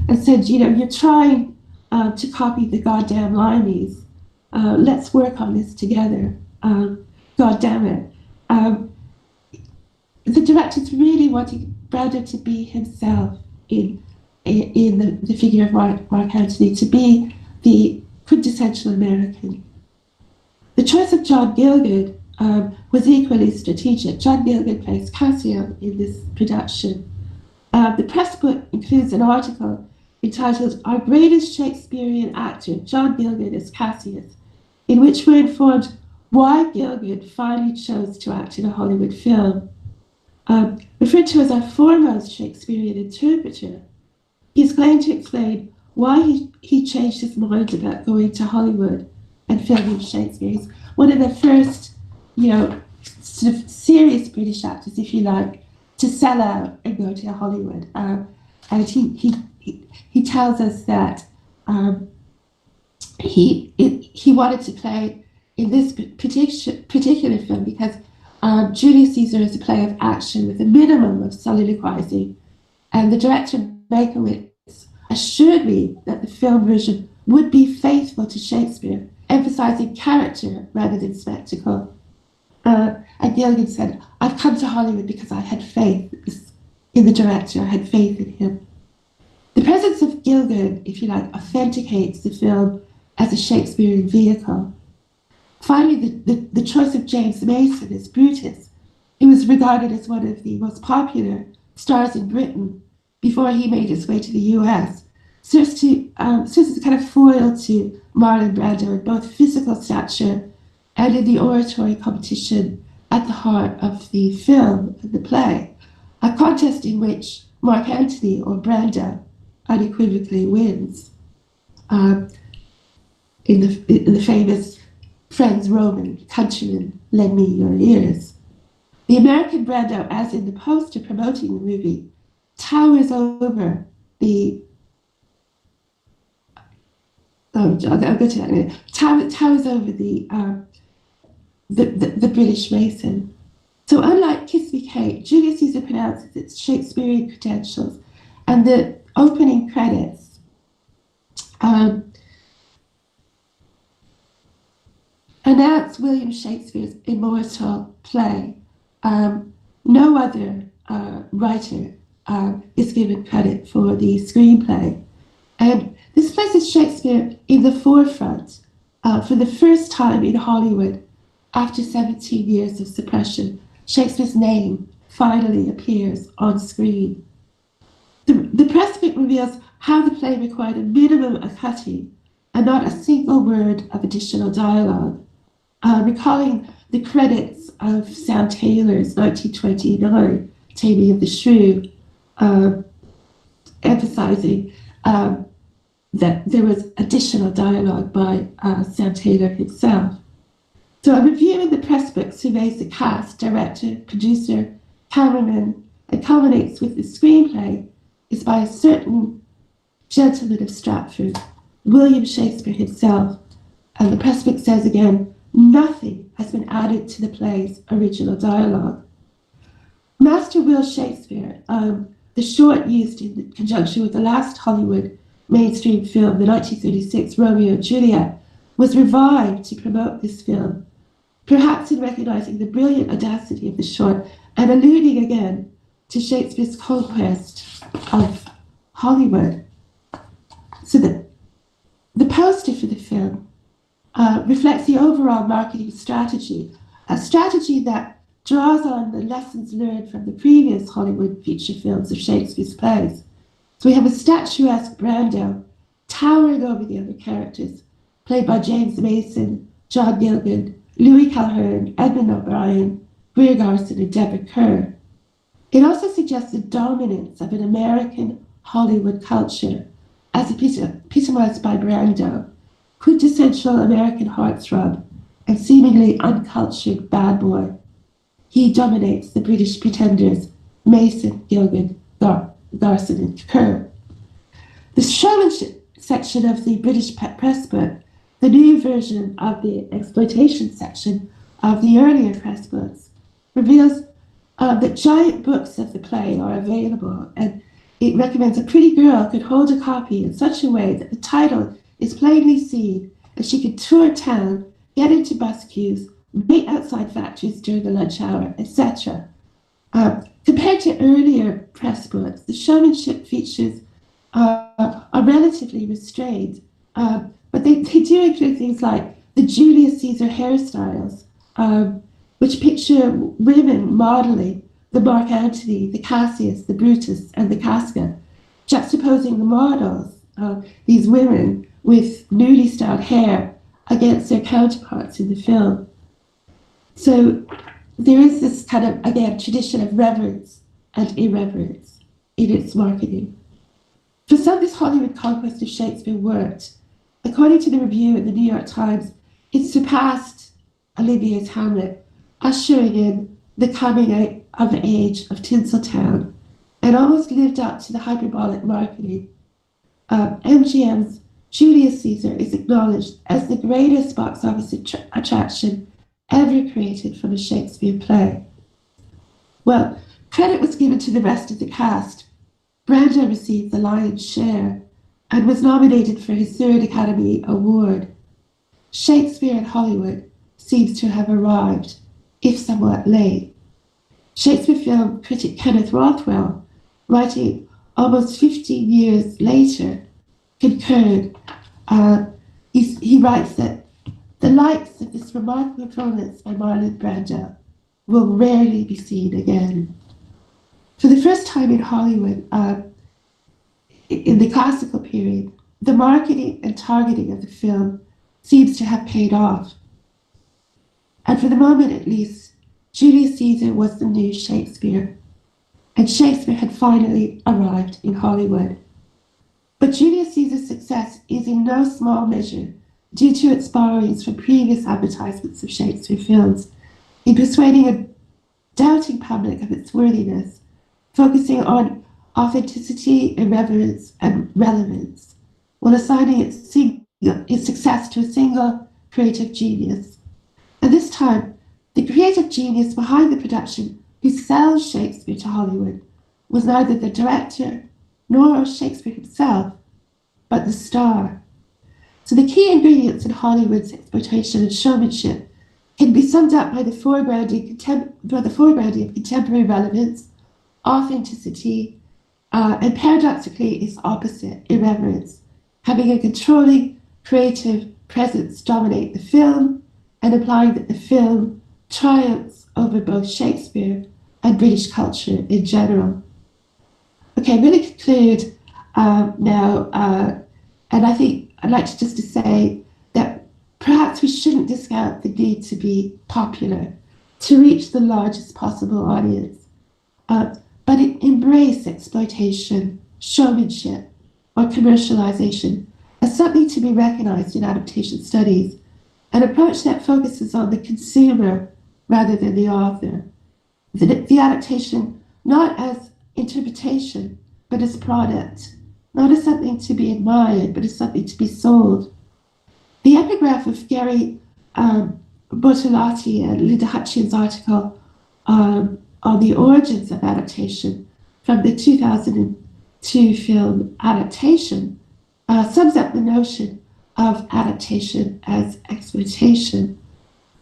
and said, you're trying to copy the goddamn Limeys. Let's work on this together. God damn it. The directors really wanted Brando to be himself in the figure of Mark Antony, to be the quintessential American. The choice of John Gielgud was equally strategic. John Gielgud plays Cassio in this production. The press book includes an article entitled "Our Greatest Shakespearean Actor, John Gielgud as Cassius," in which we're informed why Gielgud finally chose to act in a Hollywood film. Referred to as our foremost Shakespearean interpreter, he's going to explain why he changed his mind about going to Hollywood and filming Shakespeare. He's one of the first, sort of serious British actors, if you like, to sell out and go to Hollywood. And he tells us that he wanted to play in this particular film because Julius Caesar is a play of action with a minimum of soliloquizing, and the director Mankiewicz assured me that the film version would be faithful to Shakespeare, emphasizing character rather than spectacle. And Gielgud said, "I've come to Hollywood because I had faith in the director, I had faith in him." The presence of Gielgud, if you like, authenticates the film as a Shakespearean vehicle. Finally, the choice of James Mason as Brutus, who was regarded as one of the most popular stars in Britain before he made his way to the US, serves as a kind of foil to Marlon Brando in both physical stature and in the oratory competition at the heart of the film and the play, a contest in which Mark Antony, or Brando, unequivocally wins. In the famous "Friends, Roman, countrymen, lend me your ears." The American Brando, as in the poster promoting the movie, towers over the I'll go to that in a minute. Towers over the British Mason. So unlike Kiss Me Kate, Julius Caesar pronounces its Shakespearean credentials, and the opening credits announce William Shakespeare's immortal play. No other writer is given credit for the screenplay. And this places Shakespeare in the forefront for the first time in Hollywood after 17 years of suppression. Shakespeare's name finally appears on screen. The press bit reveals how the play required a minimum of cutting and not a single word of additional dialogue, recalling the credits of Sam Taylor's 1929 Taming of the Shrew, emphasizing that there was additional dialogue by Sam Taylor himself. So a review in the press book surveys the cast, director, producer, cameraman, and culminates with the screenplay is by a certain gentleman of Stratford, William Shakespeare himself. And the press book says again, nothing has been added to the play's original dialogue. Master Will Shakespeare, the short used in conjunction with the last Hollywood mainstream film, the 1936 Romeo and Juliet, was revived to promote this film, perhaps in recognizing the brilliant audacity of the short and alluding again to Shakespeare's conquest of Hollywood. So the poster for the film reflects the overall marketing strategy, a strategy that draws on the lessons learned from the previous Hollywood feature films of Shakespeare's plays. So we have a statuesque Brando towering over the other characters, played by James Mason, John Gilgan, Louis Calhern, Edmund O'Brien, Greer Garson, and Deborah Kerr. It also suggests the dominance of an American Hollywood culture, as epitomized by Brando, quintessential American heartthrob and seemingly uncultured bad boy. He dominates the British pretenders, Mason, Gilgan, Garson, and Kerr. The showmanship section of the British press book, the new version of the exploitation section of the earlier press books, reveals that giant books of the play are available, and it recommends a pretty girl could hold a copy in such a way that the title is plainly seen, and she could tour town, get into bus queues, wait outside factories during the lunch hour, etc. Compared to earlier press books, the showmanship features are relatively restrained, but they do include things like the Julius Caesar hairstyles, which picture women modeling the Mark Antony, the Cassius, the Brutus, and the Casca, juxtaposing the models, these women with newly styled hair, against their counterparts in the film. So there is this kind of, again, tradition of reverence and irreverence in its marketing. For some, this Hollywood conquest of Shakespeare worked. According to the review in the New York Times, it surpassed Olivier's Hamlet, ushering in the coming out of age of Tinseltown, and almost lived up to the hyperbolic marketing. MGM's Julius Caesar is acknowledged as the greatest box office attraction ever created from a Shakespeare play. Well, credit was given to the rest of the cast. Brando received the lion's share and was nominated for his third Academy Award. Shakespeare in Hollywood seems to have arrived, if somewhat late. Shakespeare film critic Kenneth Rothwell, writing almost 15 years later, concurred. He writes that the likes of this remarkable performance by Marlon Brando will rarely be seen again. For the first time in Hollywood, in the classical period, the marketing and targeting of the film seems to have paid off. And for the moment at least, Julius Caesar was the new Shakespeare, and Shakespeare had finally arrived in Hollywood. But Julius Caesar's success is in no small measure due to its borrowings from previous advertisements of Shakespeare films, in persuading doubting public of its worthiness, focusing on authenticity, irreverence, and relevance, while assigning its success to a single creative genius. At this time, the creative genius behind the production who sells Shakespeare to Hollywood was neither the director nor Shakespeare himself, but the star. So the key ingredients in Hollywood's exploitation and showmanship can be summed up by the foregrounding of contemporary relevance, authenticity, and paradoxically its opposite, irreverence, having a controlling creative presence dominate the film and implying that the film triumphs over both Shakespeare and British culture in general. Okay, I'm going to conclude now, and I think I'd like to just to say that perhaps we shouldn't discount the need to be popular, to reach the largest possible audience, but embrace exploitation, showmanship, or commercialization as something to be recognized in adaptation studies, an approach that focuses on the consumer rather than the author. The adaptation not as interpretation, but as product, not as something to be admired, but as something to be sold. The epigraph of Gary Bortolotti and Linda Hutchins' article on the origins of adaptation from the 2002 film Adaptation sums up the notion of adaptation as exploitation.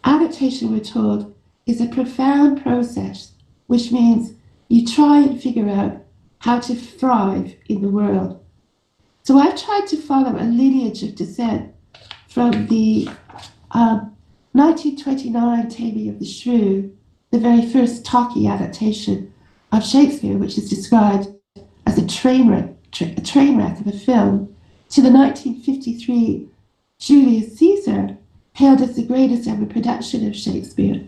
Adaptation, we're told, is a profound process, which means you try and figure out how to thrive in the world. So I've tried to follow a lineage of descent from the 1929 Taming of the Shrew, the very first talkie adaptation of Shakespeare, which is described as a train wreck of a film, to the 1953 Julius Caesar, hailed as the greatest ever production of Shakespeare,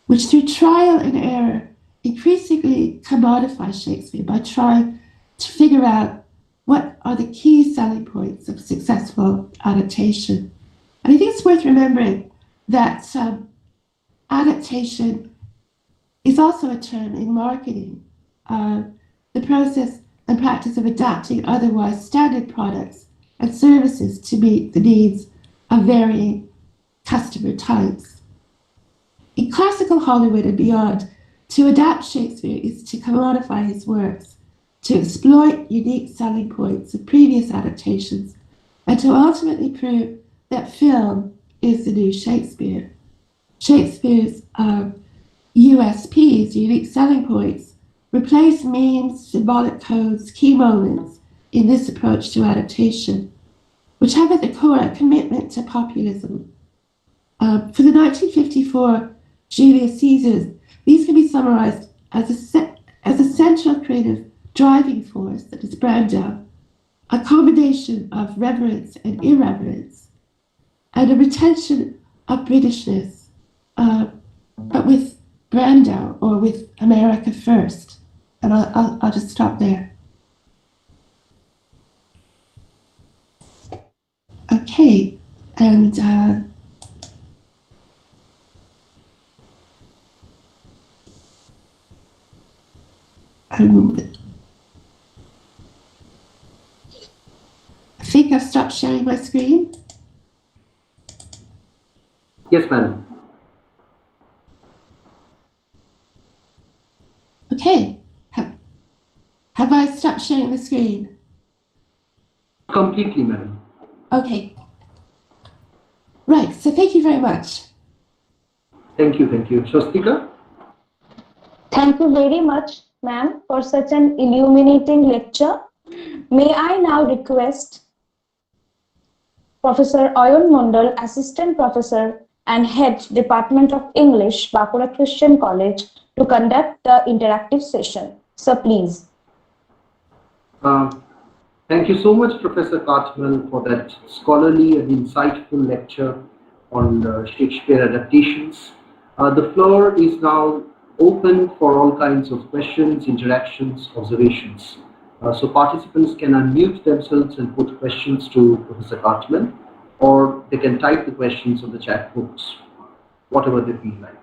which through trial and error increasingly commodifies Shakespeare by trying to figure out what are the key selling points of successful adaptation. And I think it's worth remembering that adaptation is also a term in marketing, the process and practice of adapting otherwise standard products and services to meet the needs of varying customer types. In classical Hollywood and beyond, to adapt Shakespeare is to commodify his works, to exploit unique selling points of previous adaptations, and to ultimately prove that film is the new Shakespeare. Shakespeare's USPs, unique selling points, replace memes, symbolic codes, key moments in this approach to adaptation, which have at the core a commitment to populism. For the 1954 Julius Caesars, these can be summarized as a central creative driving force that is Brandau, a combination of reverence and irreverence, and a retention of Britishness, but with Brandau, or with America first. And I'll just stop there. Okay, and I think I've stopped sharing my screen. Yes, madam. Okay, have I stopped sharing the screen? Completely, madam. Okay. Right, so thank you very much. Thank you, thank you. Swastika? Thank you very much, ma'am, for such an illuminating lecture. May I now request Professor Ayon Mondal, Assistant Professor and Head, Department of English, Bankura Christian College, to conduct the interactive session. Sir, please. Thank you so much, Professor Cartwell, for that scholarly and insightful lecture on Shakespeare adaptations. The floor is now open for all kinds of questions, interactions, observations. So participants can unmute themselves and put questions to Professor Cartwell, or they can type the questions on the chat box, whatever they feel like.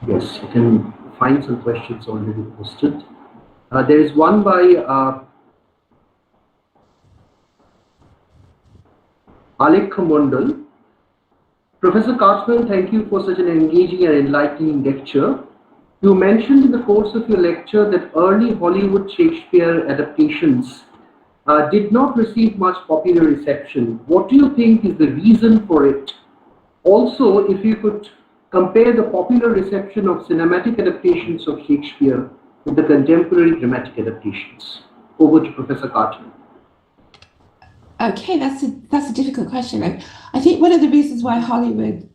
Yes, you can find some questions already posted. There is one by Alek Mondal. Professor Karchman, thank you for such an engaging and enlightening lecture. You mentioned in the course of your lecture that early Hollywood Shakespeare adaptations did not receive much popular reception. What do you think is the reason for it? Also, if you could compare the popular reception of cinematic adaptations of Shakespeare with the contemporary dramatic adaptations. Over to Professor Karchman. Okay, that's a difficult question. I think one of the reasons why Hollywood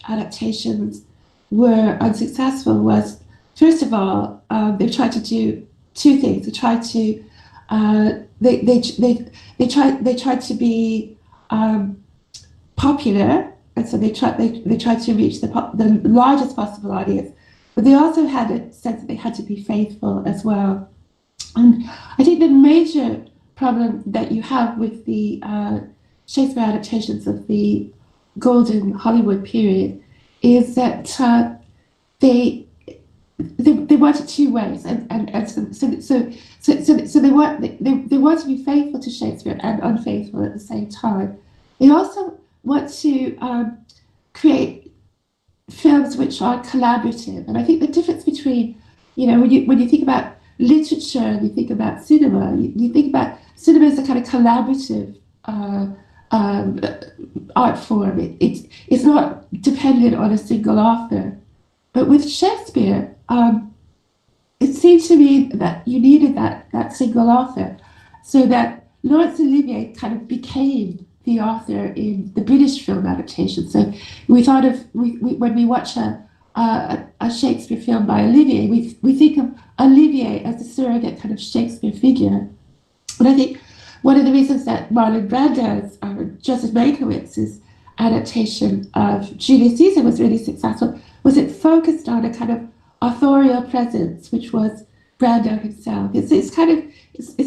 adaptations were unsuccessful was, first of all, they tried to do two things. They tried to they tried to be popular, and so they tried to reach the largest possible audience. But they also had a sense that they had to be faithful as well. And I think the major problem that you have with the Shakespeare adaptations of the golden Hollywood period is that they want it two ways, and so they want to be faithful to Shakespeare and unfaithful at the same time. They also want to create films which are collaborative, and I think the difference between, when you think about literature and you think about cinema, you think about cinema as a kind of collaborative art form. It's not dependent on a single author. But with Shakespeare, it seemed to me that you needed that single author, so that Laurence Olivier kind of became the author in the British film adaptation. So we thought of, when we watch a Shakespeare film by Olivier, we think of Olivier as a surrogate kind of Shakespeare figure. And I think one of the reasons that Marlon Brando's Joseph Mankiewicz's adaptation of Julius Caesar was really successful was it focused on a kind of authorial presence, which was Brando himself. It's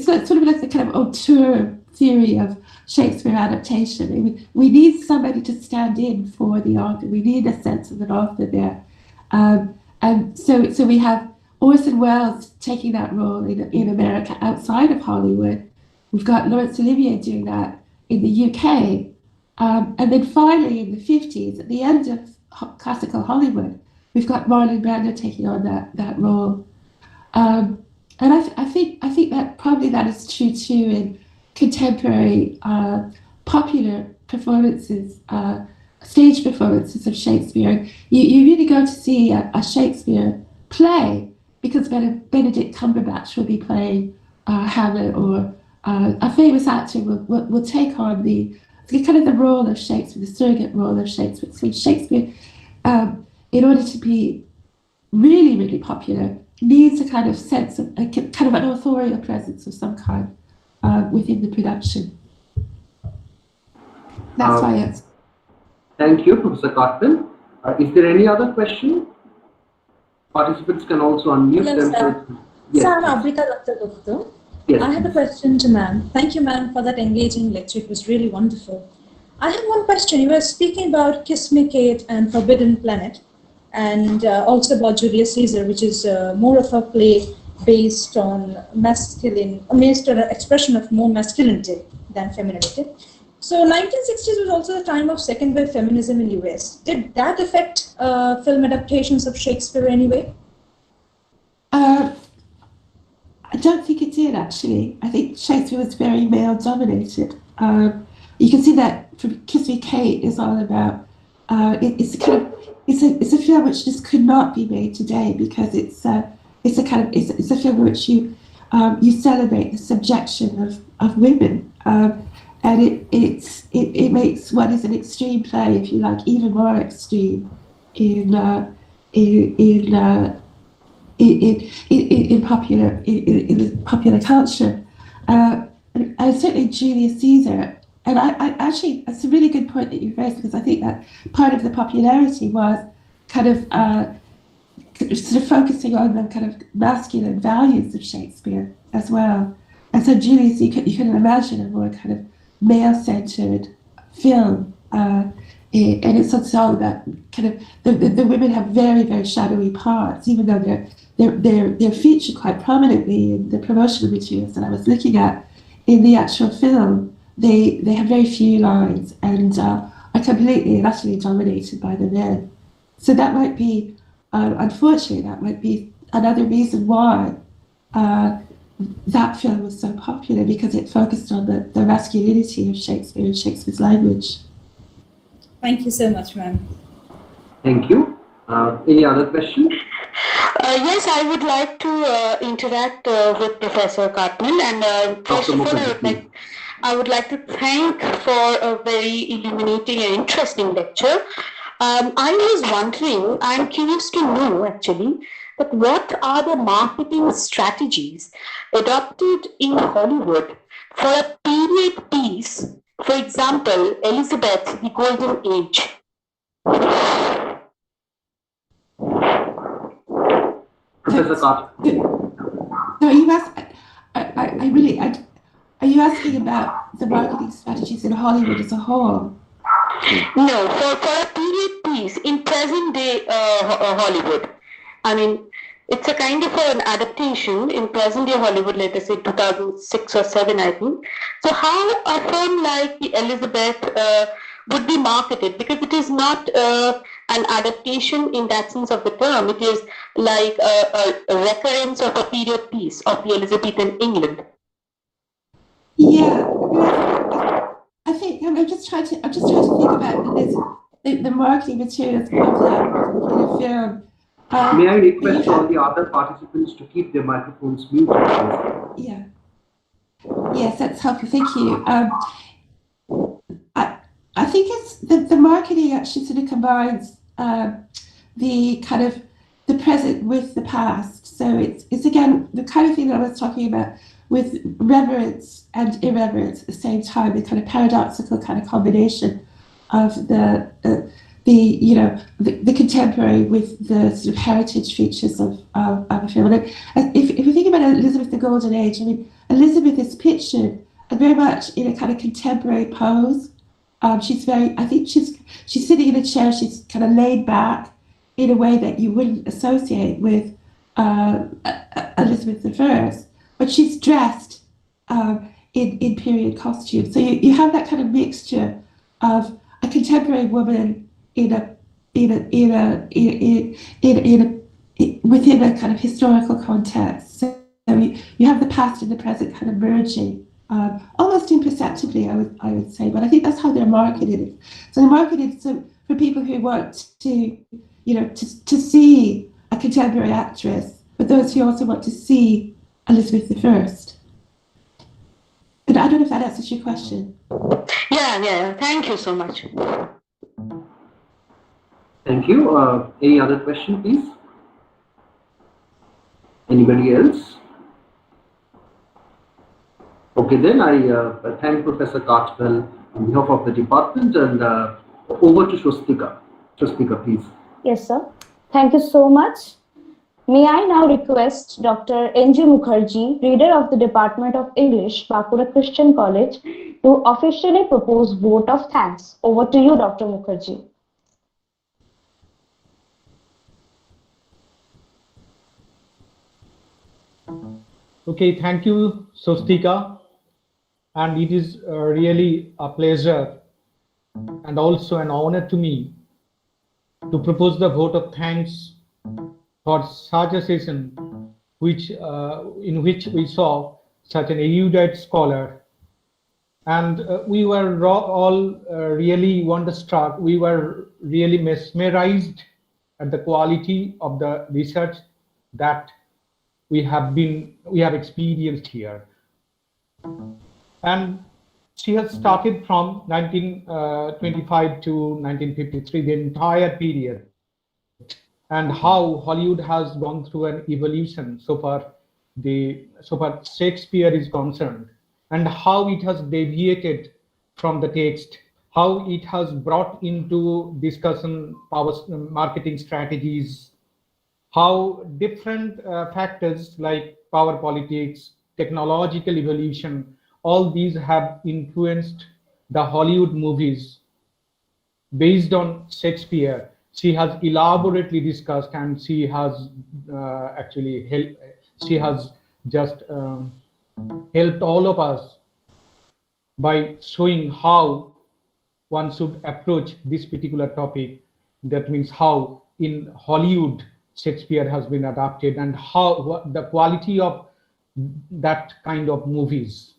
sort of like the kind of auteur theory of Shakespeare adaptation. I mean, we need somebody to stand in for the author. We need a sense of an author there. And so we have Orson Welles taking that role in America outside of Hollywood. We've got Laurence Olivier doing that in the UK. And then finally in the 50s, at the end of classical Hollywood, we've got Marlon Brando taking on that role. And I think that probably that is true too in contemporary popular performances, stage performances of Shakespeare. You really go to see a Shakespeare play because Benedict Cumberbatch will be playing Hamlet, or a famous actor will take on the kind of the role of Shakespeare, the surrogate role of Shakespeare. So Shakespeare, in order to be really, really popular, needs a kind of sense of kind of an authorial presence of some kind within the production. That's my answer. Thank you, Professor Karchman. Is there any other question? Participants can also unmute themselves. Yes, I'm Abrika Dr. Gupta. Yes, I have a question to ma'am. Thank you, ma'am, for that engaging lecture. It was really wonderful. I have one question. You were speaking about Kiss Me Kate and Forbidden Planet, and also about Julius Caesar, which is more of a play based on based on an expression of more masculinity than femininity. So 1960s was also the time of second wave feminism in US. Did that affect film adaptations of Shakespeare anyway? I don't think it did, actually. I think Shakespeare was very male dominated. You can see that from Kiss Me Kate is all about it's a film which just could not be made today because it's a film in which you celebrate the subjection of women, and it makes what is an extreme play, if you like, even more extreme in popular culture, and certainly Julius Caesar. And I actually, that's a really good point that you raised, because I think that part of the popularity was kind of sort of focusing on the kind of masculine values of Shakespeare as well. And so Julius, you can imagine a more kind of male-centered film and it's a song that kind of the women have very, very shadowy parts, even though they're featured quite prominently in the promotional materials that I was looking at. In the actual film, they have very few lines and are completely and utterly dominated by the men. So that might be, unfortunately, that might be another reason why that film was so popular, because it focused on the masculinity of Shakespeare and Shakespeare's language. Thank you so much, ma'am. Thank you. Any other question? Yes, I would like to interact with Professor Cartman, and first of all, I would like to thank for a very illuminating and interesting lecture. I was wondering, I'm curious to know actually, that what are the marketing strategies adopted in Hollywood for a period piece, for example, Elizabeth, the Golden Age? Professor Cartman. So are you are you asking about the marketing strategies in Hollywood as a whole? No, for a period piece in present day Hollywood. I mean, it's a kind of an adaptation in present day Hollywood, let us say 2006 or 7, I think. So how a film like the Elizabeth would be marketed, because it is not an adaptation in that sense of the term. It is like a recurrence of a period piece of the Elizabethan England. Yeah, I think I'm just trying to think about the marketing materials of that particular film. May I request all the other participants to keep their microphones muted, please? Yeah. Yes, that's helpful. Thank you. I think it's the marketing actually sort of combines the kind of the present with the past. So it's again the kind of thing that I was talking about with reverence and irreverence at the same time, the kind of paradoxical kind of combination of the contemporary with the sort of heritage features of a film. And if we think about Elizabeth the Golden Age, I mean, Elizabeth is pictured very much in a kind of contemporary pose. I think she's sitting in a chair, she's kind of laid back in a way that you wouldn't associate with Elizabeth I, but she's dressed in period costume. So you have that kind of mixture of a contemporary woman within a kind of historical context. So you have the past and the present kind of merging, almost imperceptibly, I would say. But I think that's how they're marketed. So they're marketed for people who want to see a contemporary actress, but those who also want to see Elizabeth I. But I don't know if that answers your question. Yeah. Thank you so much. Thank you. Any other question, please? Anybody else? Okay, then I thank Professor Cartwell on behalf of the department, and over to Swastika. Swastika, please. Yes, sir. Thank you so much. May I now request Dr. N.G. Mukherjee, Reader of the Department of English, Bankura Christian College, to officially propose vote of thanks. Over to you, Dr. Mukherjee. Okay, thank you, Swastika. And it is really a pleasure and also an honor to me to propose the vote of thanks for such a session in which we saw such an erudite scholar. And we were all really wonderstruck. We were really mesmerized at the quality of the research that we have experienced here. And she has started from 1925 to 1953, the entire period, and how Hollywood has gone through an evolution so far Shakespeare is concerned, and how it has deviated from the text, how it has brought into discussion power marketing strategies, how different factors like power politics, technological evolution, all these have influenced the Hollywood movies based on Shakespeare. She has elaborately discussed, and she has actually helped. She has just helped all of us by showing how one should approach this particular topic. That means how in Hollywood Shakespeare has been adapted, and how the quality of that kind of movies.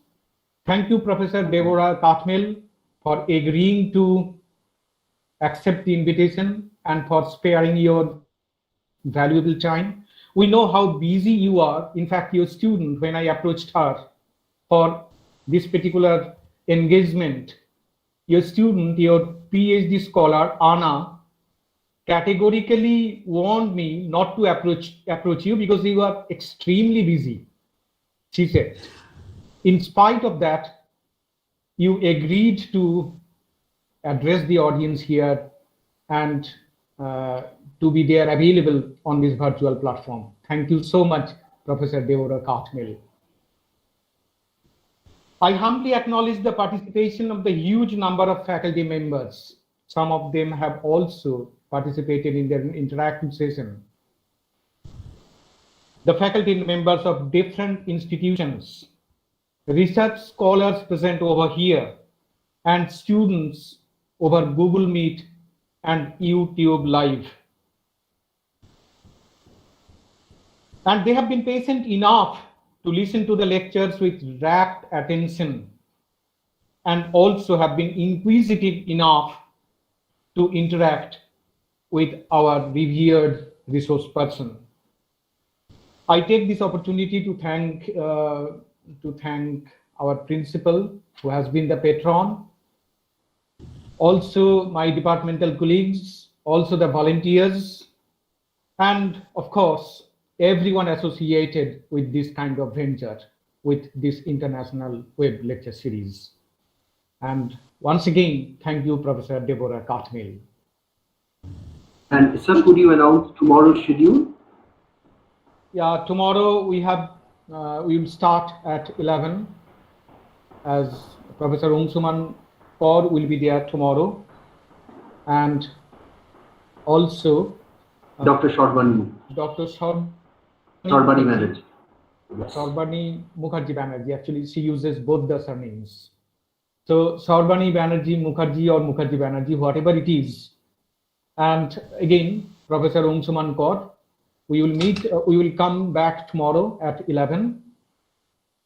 Thank you, Professor Deborah Katmel, for agreeing to accept the invitation and for sparing your valuable time. We know how busy you are. In fact, your student, when I approached her for this particular engagement, your student, your PhD scholar, Anna, categorically warned me not to approach you because you are extremely busy, she said. In spite of that, you agreed to address the audience here and to be there available on this virtual platform. Thank you so much, Professor Deborah Katmel. I humbly acknowledge the participation of the huge number of faculty members. Some of them have also participated in the interactive session. The faculty members of different institutions, research scholars present over here, and students over Google Meet and YouTube Live. And they have been patient enough to listen to the lectures with rapt attention, and also have been inquisitive enough to interact with our revered resource person. I take this opportunity to thank our principal, who has been the patron, also my departmental colleagues, also the volunteers, and of course, everyone associated with this kind of venture, with this international web lecture series. And once again, thank you, Professor Deborah Katmel. And sir, could you announce tomorrow's schedule? Yeah, tomorrow we will start at 11, as Professor Ungsuman Kaur will be there tomorrow, and also Dr. Shorvani. Dr. Shorvani Banerjee. Yes. Shorvani Mukherjee Banerjee. Actually, she uses both the surnames. So Shorvani Banerjee, Mukherjee, or Mukherjee Banerjee, whatever it is. And again, Professor Ungsuman Kaur. We will meet. We will come back tomorrow at 11.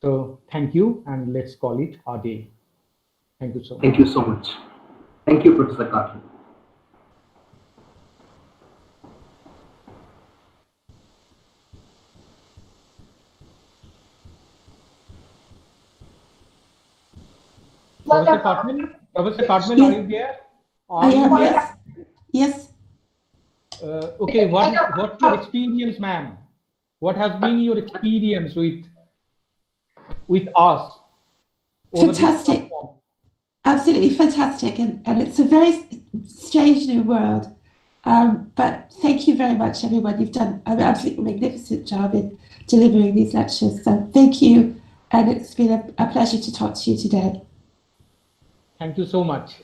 So thank you, and let's call it a day. Thank you so much. Thank you so much. Thank you, Professor Katmel. Professor Katmel, Yes. are you there? I am, yes. Yes. Okay, what's your experience, ma'am? What has been your experience with us? Fantastic. Absolutely fantastic. And it's a very strange new world. But thank you very much, everyone. You've done an absolutely magnificent job in delivering these lectures. So thank you. And it's been a pleasure to talk to you today. Thank you so much.